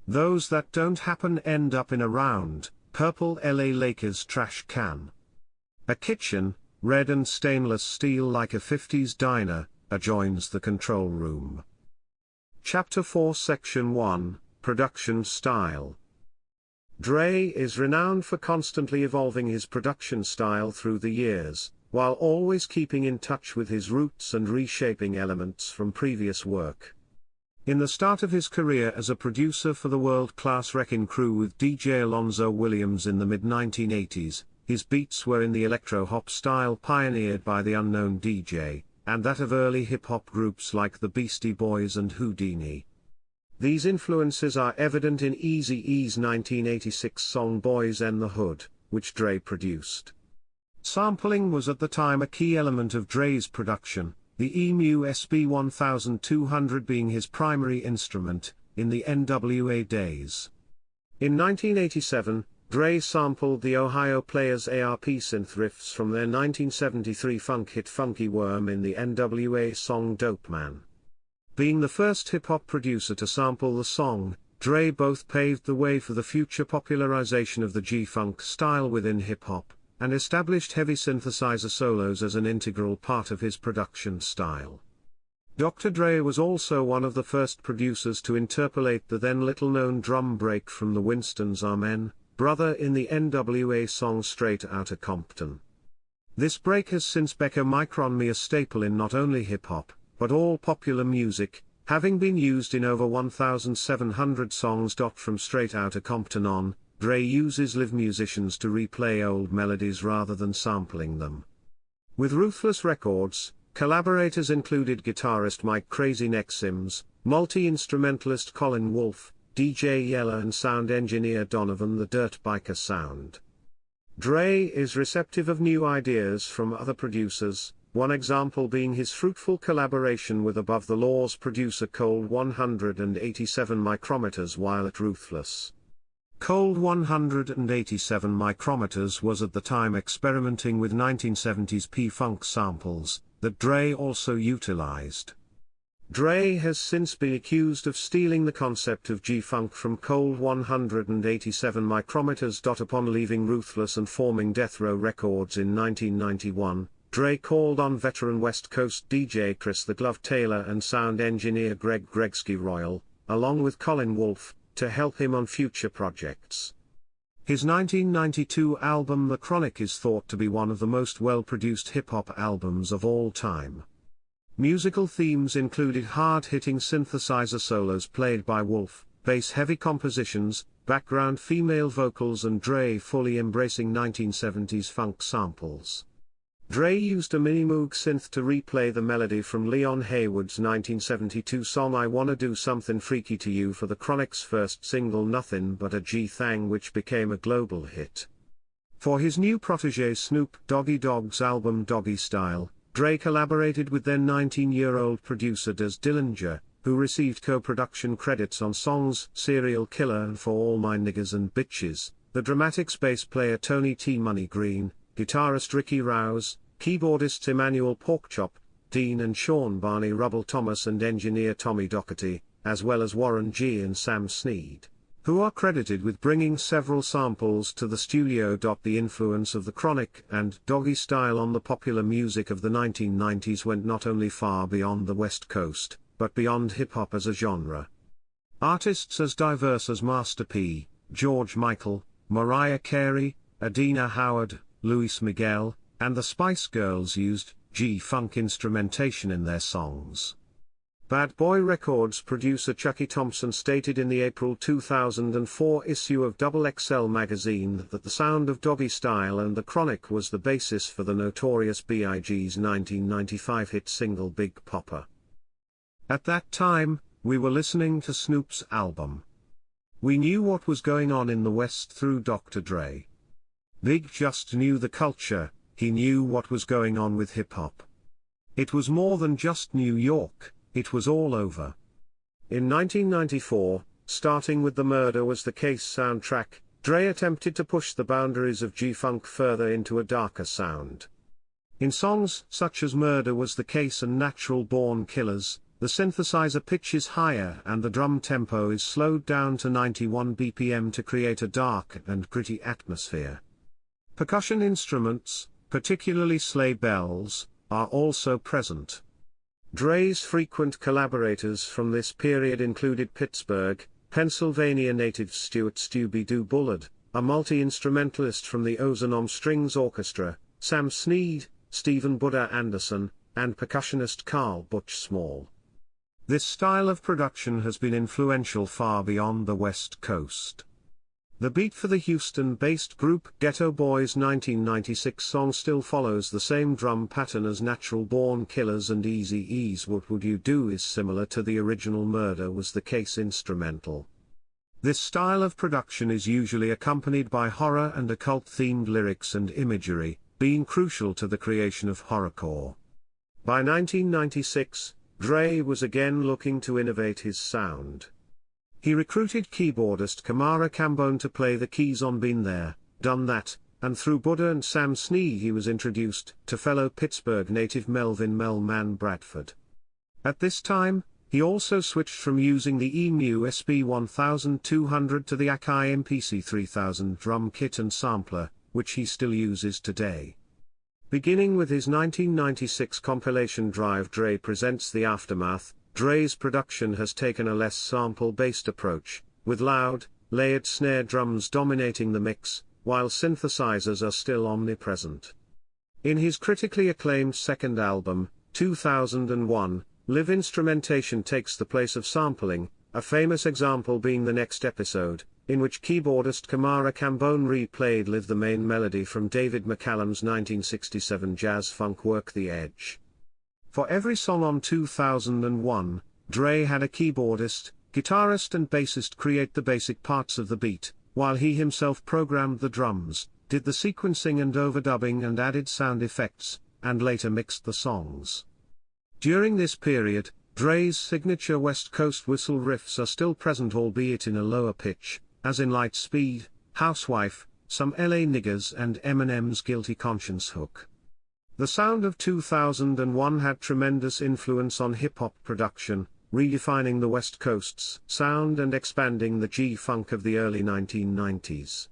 Speaker 1: Those that don't happen end up in a round, purple LA Lakers trash can. A kitchen, red and stainless steel like a 50s diner, adjoins the control room. Chapter 4 Section 1, Production Style. Dre is renowned for constantly evolving his production style through the years, while always keeping in touch with his roots and reshaping elements from previous work. In the start of his career as a producer for the World Class Wreckin Cru with DJ Alonzo Williams in the mid-1980s, his beats were in the electro-hop style pioneered by the Unknown DJ, and that of early hip-hop groups like the Beastie Boys and Houdini. These influences are evident in Eazy-E's 1986 song Boys N' the Hood, which Dre produced. Sampling was at the time a key element of Dre's production, the EMU SB1200 being his primary instrument, in the N.W.A. days. In 1987, Dre sampled the Ohio Players' ARP synth riffs from their 1973 funk hit Funky Worm in the N.W.A. song Dope Man. Being the first hip-hop producer to sample the song, Dre both paved the way for the future popularization of the G-funk style within hip-hop, and established heavy synthesizer solos as an integral part of his production style. Dr. Dre was also one of the first producers to interpolate the then little-known drum break from the Winstons' Amen, Brother in the N.W.A. song Straight Outta Compton. This break has since become a staple in not only hip-hop, but all popular music, having been used in over 1,700 songs. From Straight Outta Compton on, Dre uses live musicians to replay old melodies rather than sampling them. With Ruthless Records, collaborators included guitarist Mike Crazy Neck Sims, multi-instrumentalist Colin Wolfe, DJ Yella and sound engineer Donovan the Dirt Biker Sound. Dre is receptive of new ideas from other producers, one example being his fruitful collaboration with Above the Law's producer Cold 187 Micrometers while at Ruthless. Cold 187 Micrometers was at the time experimenting with 1970s P-Funk samples, that Dre also utilized. Dre has since been accused of stealing the concept of G-Funk from cold 187 micrometers. Upon leaving Ruthless and forming Death Row Records in 1991, Dre called on veteran West Coast DJ Chris the Glove Taylor and sound engineer Greg Gregsky Royal, along with Colin Wolfe, to help him on future projects. His 1992 album The Chronic is thought to be one of the most well-produced hip-hop albums of all time. Musical themes included hard-hitting synthesizer solos played by Wolfe, bass-heavy compositions, background female vocals and Dre fully embracing 1970s funk samples. Dre used a Mini Moog synth to replay the melody from Leon Haywood's 1972 song I Wanna Do Something Freaky to You for the Chronic's first single Nothing But a G-Thang, which became a global hit. For his new protege Snoop Doggy Dogg's album Doggy Style, Dre collaborated with then 19-year-old producer Des Dillinger, who received co-production credits on songs Serial Killer and For All My Niggas and Bitches, the Dramatics bass player Tony T. Money Green, guitarist Ricky Rouse, keyboardists Emmanuel Porkchop, Dean and Sean Barney Rubble Thomas and engineer Tommy Doherty, as well as Warren G. and Sam Snead, who are credited with bringing several samples to the studio. The influence of The Chronic and Doggy Style on the popular music of the 1990s went not only far beyond the West Coast, but beyond hip-hop as a genre. Artists as diverse as Master P, George Michael, Mariah Carey, Adina Howard, Luis Miguel, and the Spice Girls used G-Funk instrumentation in their songs. Bad Boy Records producer Chucky Thompson stated in the April 2004 issue of XXL magazine that the sound of Doggy Style and The Chronic was the basis for the Notorious B.I.G.'s 1995 hit single Big Poppa. At that time, we were listening to Snoop's album. We knew what was going on in the West through Dr. Dre. Big just knew the culture, he knew what was going on with hip-hop. It was more than just New York. It was all over. In 1994, starting with the Murder Was the Case soundtrack, Dre attempted to push the boundaries of G-Funk further into a darker sound. In songs such as Murder Was the Case and Natural Born Killers, the synthesizer pitch is higher and the drum tempo is slowed down to 91 BPM to create a dark and gritty atmosphere. Percussion instruments, particularly sleigh bells, are also present. Dre's frequent collaborators from this period included Pittsburgh, Pennsylvania native Stuart "Stubby Doo" Bullard, a multi-instrumentalist from the Ozone Strings Orchestra, Sam Snead, Stephen Buddha Anderson, and percussionist Carl Butch Small. This style of production has been influential far beyond the West Coast. The beat for the Houston-based group Ghetto Boys' 1996 song still follows the same drum pattern as Natural Born Killers and Eazy-E's What Would You Do is similar to the original Murder Was the Case instrumental. This style of production is usually accompanied by horror and occult-themed lyrics and imagery, being crucial to the creation of horrorcore. By 1996, Dre was again looking to innovate his sound. He recruited keyboardist Kamara Cambone to play the keys on Been There, Done That, and through Buddha and Sam Snead he was introduced to fellow Pittsburgh native Melvin "Melman" Bradford. At this time, he also switched from using the EMU SB1200 to the Akai MPC 3000 drum kit and sampler, which he still uses today. Beginning with his 1996 compilation Drive Dre Presents The Aftermath, Dre's production has taken a less sample-based approach, with loud, layered snare drums dominating the mix, while synthesizers are still omnipresent. In his critically acclaimed second album, 2001, live instrumentation takes the place of sampling, a famous example being The Next Episode, in which keyboardist Kamara Cambone replayed live the main melody from David McCallum's 1967 jazz-funk Work the Edge. For every song on 2001, Dre had a keyboardist, guitarist and bassist create the basic parts of the beat, while he himself programmed the drums, did the sequencing and overdubbing and added sound effects, and later mixed the songs. During this period, Dre's signature West Coast whistle riffs are still present, albeit in a lower pitch, as in Lightspeed, Housewife, Some LA Niggas and Eminem's Guilty Conscience hook. The sound of 2001 had tremendous influence on hip-hop production, redefining the West Coast's sound and expanding the G-funk of the early 1990s.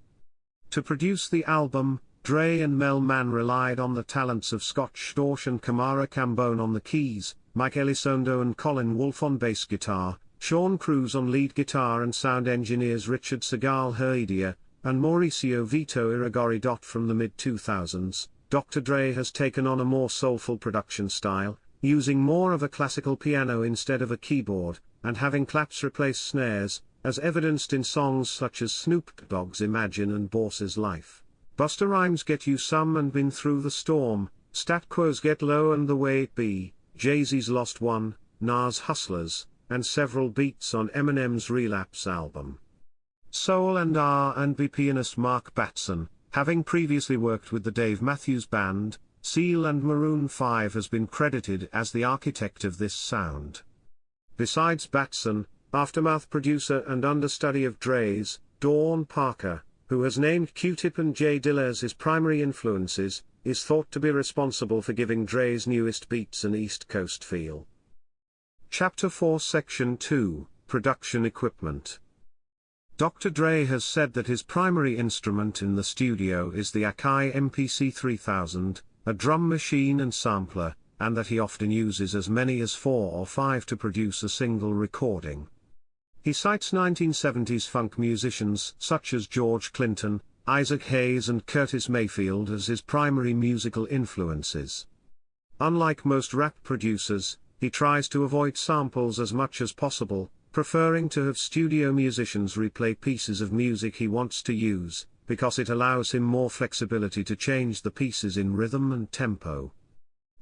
Speaker 1: To produce the album, Dre and Mel Mann relied on the talents of Scott Storch and Kamara Cambone on the keys, Mike Elizondo and Colin Wolfe on bass guitar, Sean Cruz on lead guitar, and sound engineers Richard Segal Heredia and Mauricio Vito Iragori. From the mid-2000s, Dr. Dre has taken on a more soulful production style, using more of a classical piano instead of a keyboard, and having claps replace snares, as evidenced in songs such as Snoop Dogg's Imagine and Boss's Life, Busta Rhymes' Get You Some and Been Through the Storm, Stat Quo's Get Low and The Way It Be, Jay-Z's Lost One, Nas' Hustlers, and several beats on Eminem's Relapse album. Soul and R&B pianist Mark Batson, having previously worked with the Dave Matthews Band, Seal and Maroon 5, has been credited as the architect of this sound. Besides Batson, Aftermath producer and understudy of Dre's, Dawn Parker, who has named Q-Tip and Jay Dilla as his primary influences, is thought to be responsible for giving Dre's newest beats an East Coast feel. Chapter 4 Section 2, Production Equipment. Dr. Dre has said that his primary instrument in the studio is the Akai MPC 3000, a drum machine and sampler, and that he often uses as many as 4 or 5 to produce a single recording. He cites 1970s funk musicians such as George Clinton, Isaac Hayes and Curtis Mayfield as his primary musical influences. Unlike most rap producers, he tries to avoid samples as much as possible, preferring to have studio musicians replay pieces of music he wants to use, because it allows him more flexibility to change the pieces in rhythm and tempo.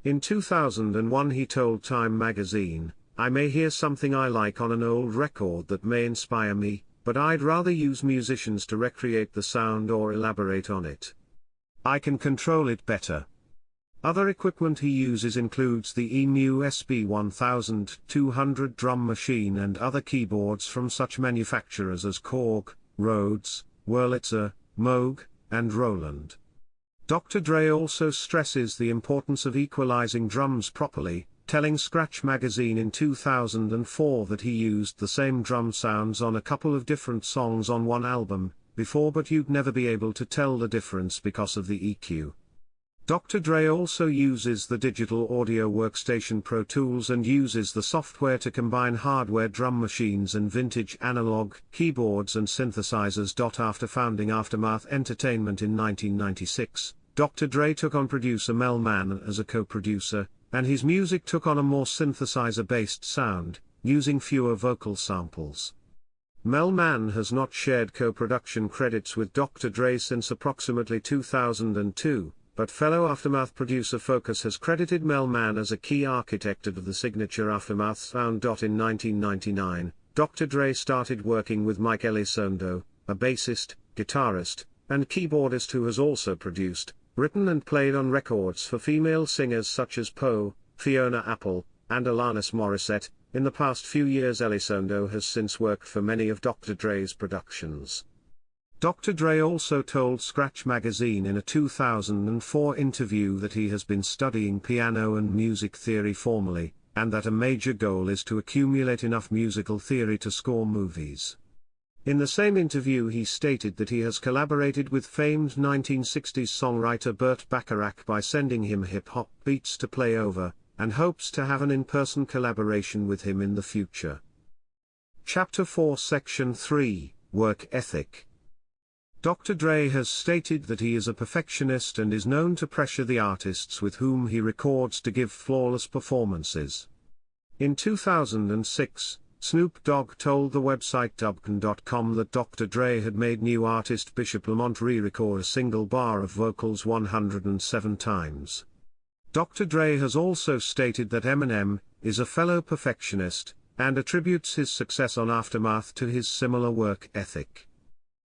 Speaker 1: In 2001 he told Time magazine, "I may hear something I like on an old record that may inspire me, but I'd rather use musicians to recreate the sound or elaborate on it. I can control it better." Other equipment he uses includes the EMU SB1200 drum machine and other keyboards from such manufacturers as Korg, Rhodes, Wurlitzer, Moog, and Roland. Dr. Dre also stresses the importance of equalizing drums properly, telling Scratch magazine in 2004 that he used the same drum sounds on a couple of different songs on one album before, but you'd never be able to tell the difference because of the EQ. Dr. Dre also uses the digital audio workstation Pro Tools and uses the software to combine hardware drum machines and vintage analog keyboards and synthesizers. After founding Aftermath Entertainment in 1996, Dr. Dre took on producer Mel Mann as a co-producer, and his music took on a more synthesizer-based sound, using fewer vocal samples. Mel Mann has not shared co-production credits with Dr. Dre since approximately 2002. But fellow Aftermath producer Focus has credited Mel Mann as a key architect of the signature Aftermath sound. In 1999, Dr. Dre started working with Mike Elizondo, a bassist, guitarist, and keyboardist who has also produced, written and played on records for female singers such as Poe, Fiona Apple, and Alanis Morissette. In the past few years Elizondo has since worked for many of Dr. Dre's productions. Dr. Dre also told Scratch magazine in a 2004 interview that he has been studying piano and music theory formally, and that a major goal is to accumulate enough musical theory to score movies. In the same interview he stated that he has collaborated with famed 1960s songwriter Burt Bacharach by sending him hip-hop beats to play over, and hopes to have an in-person collaboration with him in the future. Chapter 4 Section 3, Work Ethic. Dr. Dre has stated that he is a perfectionist and is known to pressure the artists with whom he records to give flawless performances. In 2006, Snoop Dogg told the website Dubcon.com that Dr. Dre had made new artist Bishop Lamont re-record a single bar of vocals 107 times. Dr. Dre has also stated that Eminem is a fellow perfectionist, and attributes his success on Aftermath to his similar work ethic.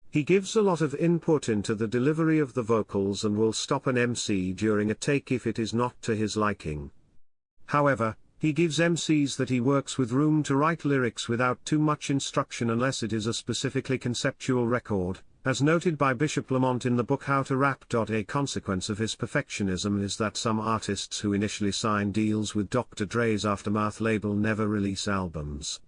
Speaker 1: He gives a lot of input into the delivery of the vocals and will stop an MC during a take if it is not to his liking. However, He gives MCs that he works with room to write lyrics without too much instruction unless it is a specifically conceptual record, as noted by Bishop Lamont in the book How to Rap. A consequence of his perfectionism is that some artists who initially sign deals with Dr. Dre's Aftermath label never release albums.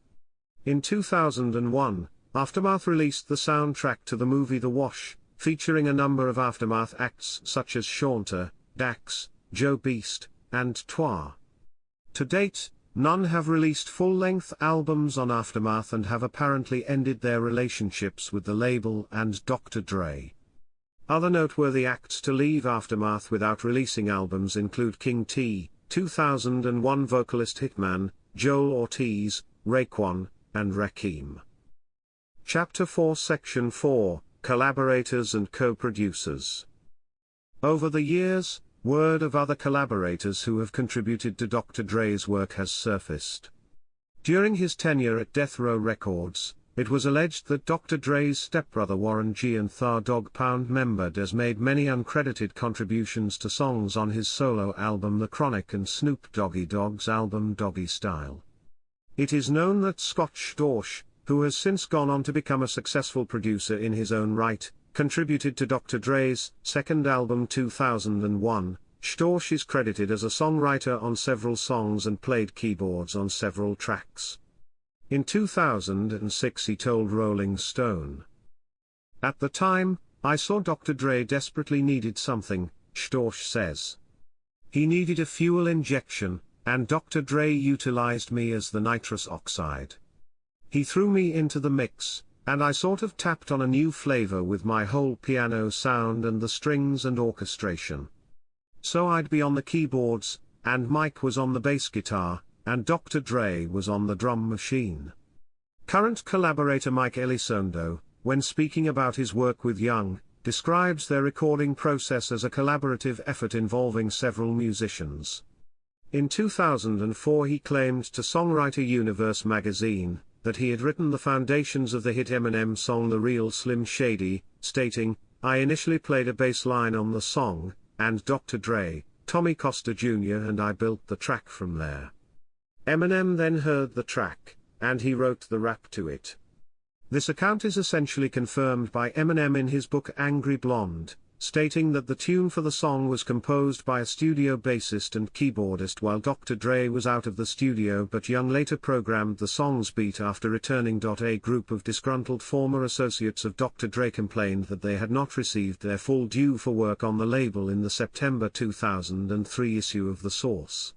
Speaker 1: In 2001, Aftermath released the soundtrack to the movie The Wash, featuring a number of Aftermath acts such as Shaunter, Dax, Joe Beast, and N.W.A. To date, none have released full-length albums on Aftermath and have apparently ended their relationships with the label and Dr. Dre. Other noteworthy acts to leave Aftermath without releasing albums include King T, 2001 vocalist Hitman, Joel Ortiz, Raekwon, and Rakim. Chapter 4 Section 4, Collaborators and Co-Producers. Over the years, word of other collaborators who have contributed to Dr. Dre's work has surfaced. During his tenure at Death Row Records, it was alleged that Dr. Dre's stepbrother Warren G and Dog Pound member Dez made many uncredited contributions to songs on his solo album The Chronic and Snoop Doggy Dogg's album Doggy Style. It is known that Scott Storch, who has since gone on to become a successful producer in his own right, contributed to Dr. Dre's second album 2001. Storch is credited as a songwriter on several songs and played keyboards on several tracks. In 2006 he told Rolling Stone, "At the time, I saw Dr. Dre desperately needed something," Storch says. "He needed a fuel injection, and Dr. Dre utilized me as the nitrous oxide. He threw me into the mix, and I sort of tapped on a new flavor with my whole piano sound and the strings and orchestration. So I'd be on the keyboards, and Mike was on the bass guitar, and Dr. Dre was on the drum machine." Current collaborator Mike Elizondo, when speaking about his work with Young, describes their recording process as a collaborative effort involving several musicians. In 2004 he claimed to Songwriter Universe magazine that he had written the foundations of the hit Eminem song The Real Slim Shady, stating, "I initially played a bass line on the song, and Dr. Dre, Tommy Costa Jr. and I built the track from there. Eminem then heard the track, and he wrote the rap to it." This account is essentially confirmed by Eminem in his book Angry Blonde, stating that the tune for the song was composed by a studio bassist and keyboardist while Dr. Dre was out of the studio, but Young later programmed the song's beat after returning. A group of disgruntled former associates of Dr. Dre complained that they had not received their full due for work on the label in the September 2003 issue of The Source.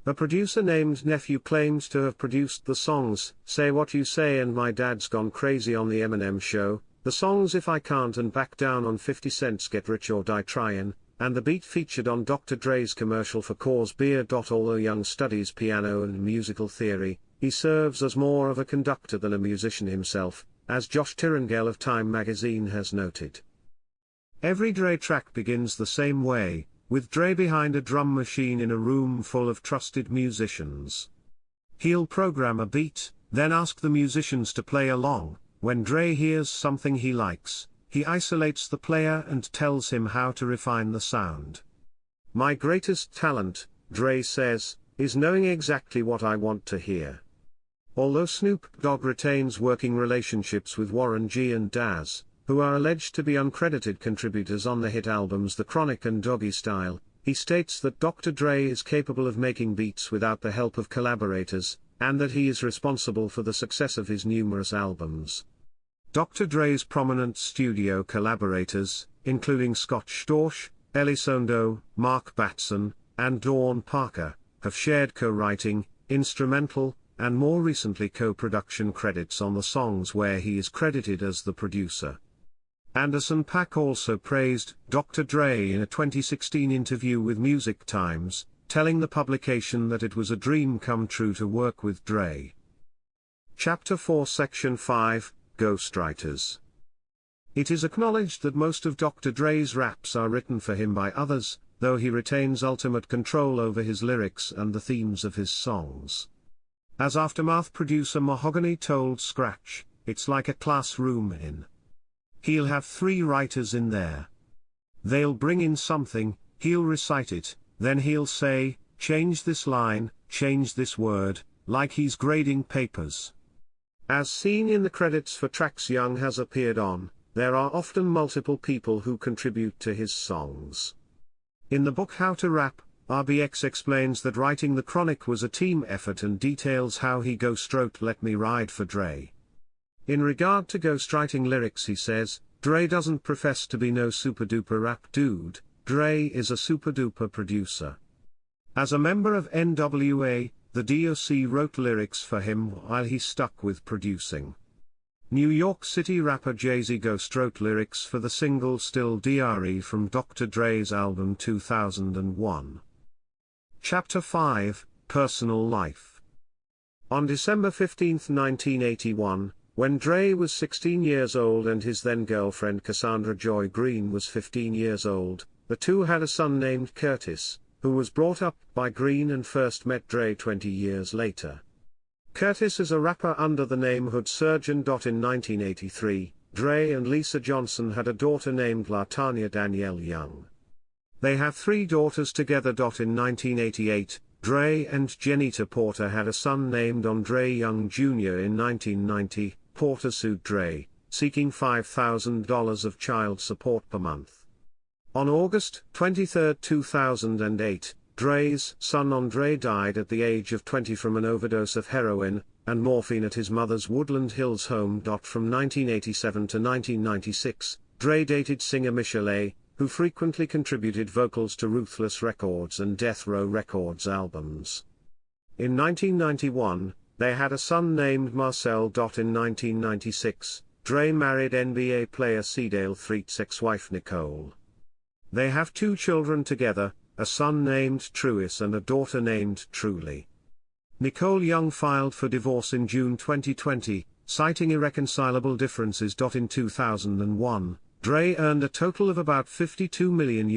Speaker 1: A producer named Nephew claimed to have produced the songs Say What You Say and My Dad's Gone Crazy on the Eminem Show, the songs If I Can't and Back Down on 50 Cent's Get Rich or Die Tryin', and the beat featured on Dr. Dre's commercial for Coors Beer. Although Young studies piano and musical theory, he serves as more of a conductor than a musician himself, as Josh Tirangel of Time magazine has noted. Every Dre track begins the same way, with Dre behind a drum machine in a room full of trusted musicians. He'll program a beat, then ask the musicians to play along. When Dre hears something he likes, he isolates the player and tells him how to refine the sound. "My greatest talent," Dre says, "is knowing exactly what I want to hear." Although Snoop Dogg retains working relationships with Warren G and Daz, who are alleged to be uncredited contributors on the hit albums The Chronic and Doggy Style, he states that Dr. Dre is capable of making beats without the help of collaborators, and that he is responsible for the success of his numerous albums. Dr. Dre's prominent studio collaborators, including Scott Storch, Elizondo, Mark Batson, and Dawn Parker, have shared co-writing, instrumental, and more recently co-production credits on the songs where he is credited as the producer. Anderson .Paak also praised Dr. Dre in a 2016 interview with Music Times, telling the publication that it was a dream come true to work with Dre. Chapter 4 Section 5, Ghostwriters. It is acknowledged that most of Dr. Dre's raps are written for him by others, though he retains ultimate control over his lyrics and the themes of his songs. As Aftermath producer Mahogany told Scratch, "It's like a classroom in. He'll have 3 writers in there. They'll bring in something, he'll recite it, then he'll say, change this line, change this word, like he's grading papers. As seen in the credits for tracks Young has appeared on, there are often multiple people who contribute to his songs. In the book How to Rap, RBX explains that writing The Chronic was a team effort and details how he ghostwrote Let Me Ride for Dre. In regard to ghostwriting lyrics, he says, Dre doesn't profess to be no super-duper rap dude, Dre is a super-duper producer. As a member of N.W.A, the DOC wrote lyrics for him while he stuck with producing. New York City rapper Jay-Z ghostwrote lyrics for the single Still Dre from Dr. Dre's album 2001. Chapter 5, Personal Life. On December 15, 1981, when Dre was 16 years old and his then-girlfriend Cassandra Joy Green was 15 years old, the two had a son named Curtis, who was brought up by Green and first met Dre 20 years later. Curtis is a rapper under the name Hood Surgeon. In 1983, Dre and Lisa Johnson had a daughter named LaTanya Danielle Young. They have 3 daughters together. In 1988, Dre and Jenita Porter had a son named Andre Young Jr. In 1990, Porter sued Dre, seeking $5,000 of child support per month. On August 23, 2008, Dre's son Andre died at the age of 20 from an overdose of heroin and morphine at his mother's Woodland Hills home. From 1987 to 1996, Dre dated singer Michelle A, who frequently contributed vocals to Ruthless Records and Death Row Records albums. In 1991, they had a son named Marcel. In 1996, Dre married N.B.A player Cedale Threat's ex-wife Nicole. They have 2 children together, a son named Truis and a daughter named Truly. Nicole Young filed for divorce in June 2020, citing irreconcilable differences. In 2001, Dre earned a total of about $52 million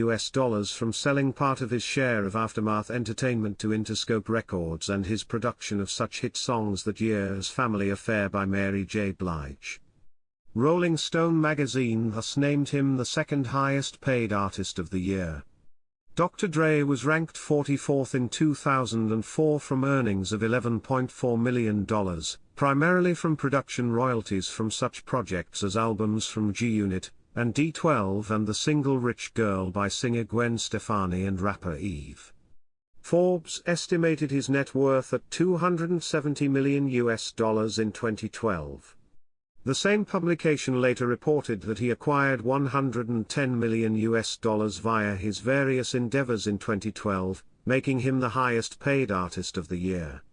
Speaker 1: from selling part of his share of Aftermath Entertainment to Interscope Records and his production of such hit songs that year as Family Affair by Mary J. Blige. Rolling Stone magazine thus named him the second highest paid artist of the year. Dr. Dre was ranked 44th in 2004 from earnings of $11.4 million, primarily from production royalties from such projects as albums from G-Unit and D12 and the single Rich Girl by singer Gwen Stefani and rapper Eve. Forbes estimated his net worth at $270 million in 2012. The same publication later reported that he acquired $110 million via his various endeavors in 2012, making him the highest paid artist of the year.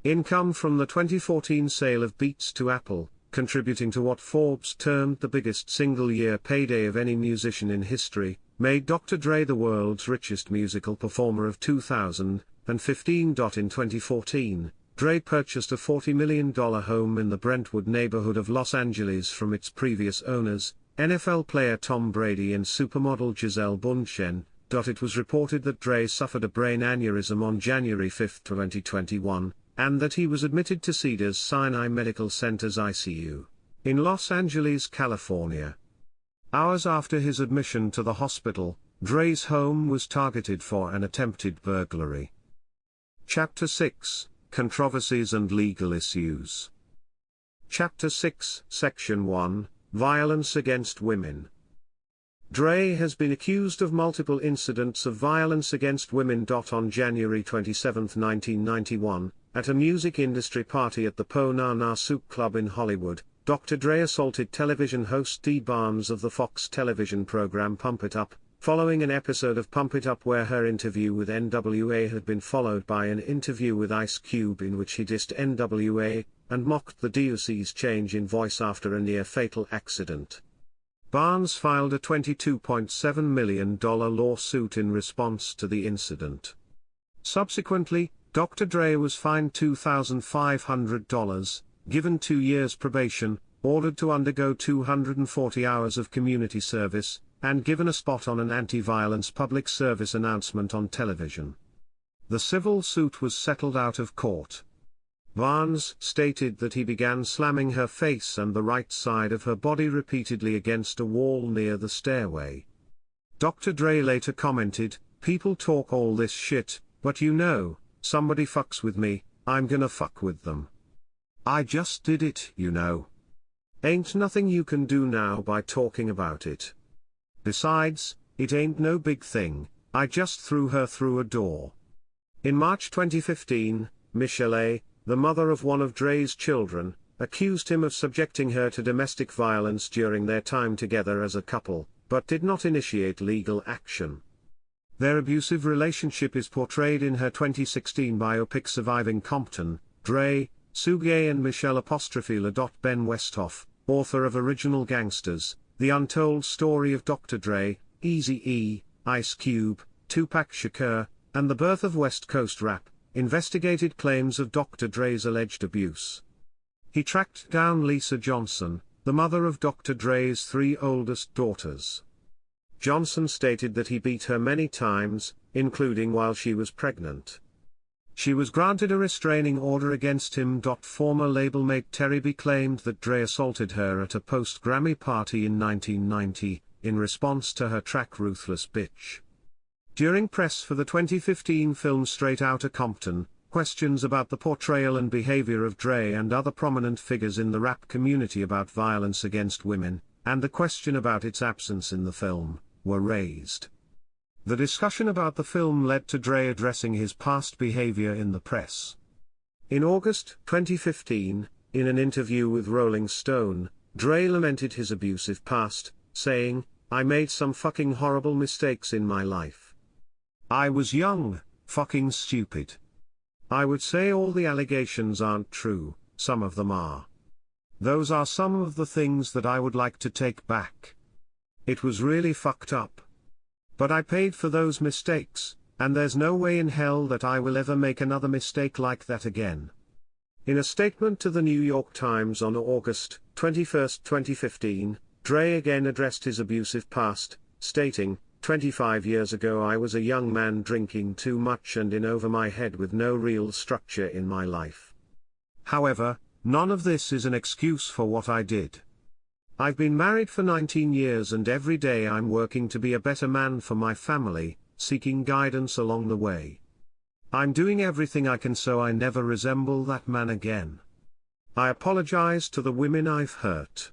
Speaker 1: Income from the 2014 sale of Beats to Apple, contributing to what Forbes termed the biggest single-year payday of any musician in history, made Dr. Dre the world's richest musical performer of 2015. In 2014, Dre purchased a $40 million home in the Brentwood neighborhood of Los Angeles from its previous owners, NFL player Tom Brady and supermodel Gisele Bündchen. It was reported that Dre suffered a brain aneurysm on January 5, 2021, and that he was admitted to Cedars-Sinai Medical Center's ICU in Los Angeles, California. Hours after his admission to the hospital, Dre's home was targeted for an attempted burglary. Chapter 6, Controversies and Legal Issues. Chapter 6, Section 1, Violence Against Women. Dre has been accused of multiple incidents of violence against women. On January 27, 1991, at a music industry party at the Po Na Na Souk Club in Hollywood, Dr. Dre assaulted television host Dee Barnes of the Fox television program Pump It Up, following an episode of Pump It Up where her interview with N.W.A had been followed by an interview with Ice Cube in which he dissed N.W.A, and mocked the DOC's change in voice after a near-fatal accident. Barnes filed a $22.7 million lawsuit in response to the incident. Subsequently, Dr. Dre was fined $2,500, given 2 years probation, ordered to undergo 240 hours of community service, and given a spot on an anti-violence public service announcement on television. The civil suit was settled out of court. Barnes stated that he began slamming her face and the right side of her body repeatedly against a wall near the stairway. Dr. Dre later commented, "People talk all this shit, but you know, somebody fucks with me, I'm gonna fuck with them. I just did it, you know. Ain't nothing you can do now by talking about it. Besides, it ain't no big thing, I just threw her through a door. In March 2015, Michelle A., the mother of one of Dre's children, accused him of subjecting her to domestic violence during their time together as a couple, but did not initiate legal action. Their abusive relationship is portrayed in her 2016 biopic Surviving Compton. Dre, Suge and Michelle '. Ben Westhoff, author of Original Gangsters, The Untold Story of Dr. Dre, Eazy-E, Ice Cube, Tupac Shakur, and the Birth of West Coast Rap, investigated claims of Dr. Dre's alleged abuse. He tracked down Lisa Johnson, the mother of Dr. Dre's 3 oldest daughters. Johnson stated that he beat her many times, including while she was pregnant. She was granted a restraining order against him. Former label mate Terry B. claimed that Dre assaulted her at a post-Grammy party in 1990, in response to her track Ruthless Bitch. During press for the 2015 film Straight Outta Compton, questions about the portrayal and behavior of Dre and other prominent figures in the rap community about violence against women, and the question about its absence in the film, were raised. The discussion about the film led to Dre addressing his past behavior in the press. In August 2015, in an interview with Rolling Stone, Dre lamented his abusive past, saying, "I made some fucking horrible mistakes in my life. I was young, fucking stupid. I would say all the allegations aren't true, some of them are. Those are some of the things that I would like to take back. It was really fucked up. But I paid for those mistakes, and there's no way in hell that I will ever make another mistake like that again." In a statement to the New York Times on August 21, 2015, Dre again addressed his abusive past, stating, "25 years ago I was a young man drinking too much and in over my head with no real structure in my life. However, none of this is an excuse for what I did. I've been married for 19 years and every day I'm working to be a better man for my family, seeking guidance along the way. I'm doing everything I can so I never resemble that man again. I apologize to the women I've hurt.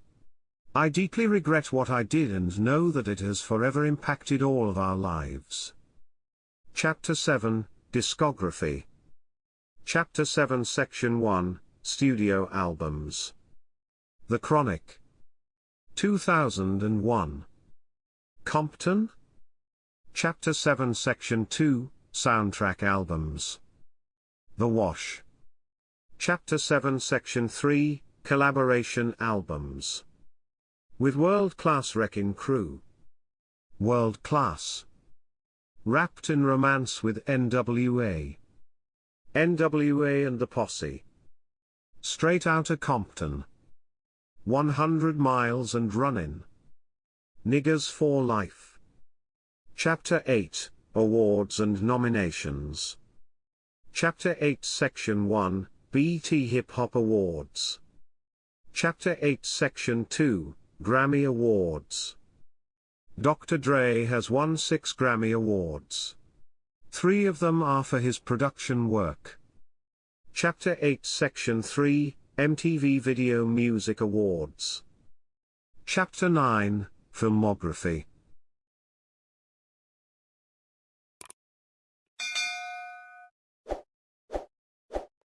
Speaker 1: I deeply regret what I did and know that it has forever impacted all of our lives." Chapter 7, Discography. Chapter 7 Section 1, Studio Albums. The Chronic. 2001. Compton. Chapter 7 Section 2, Soundtrack Albums. The Wash. Chapter 7 Section 3, Collaboration Albums. With World Class Wreckin Cru. World Class. Wrapped in Romance with N.W.A. N.W.A and the Posse. Straight Outta Compton. 100 Miles and Runnin'. Niggers for Life. Chapter 8, Awards and Nominations. Chapter 8 Section 1, BET Hip Hop Awards. Chapter 8 Section 2, Grammy Awards. Dr. Dre has won 6 Grammy Awards. 3 of them are for his production work. Chapter 8 Section 3, MTV Video Music Awards. Chapter 9, Filmography.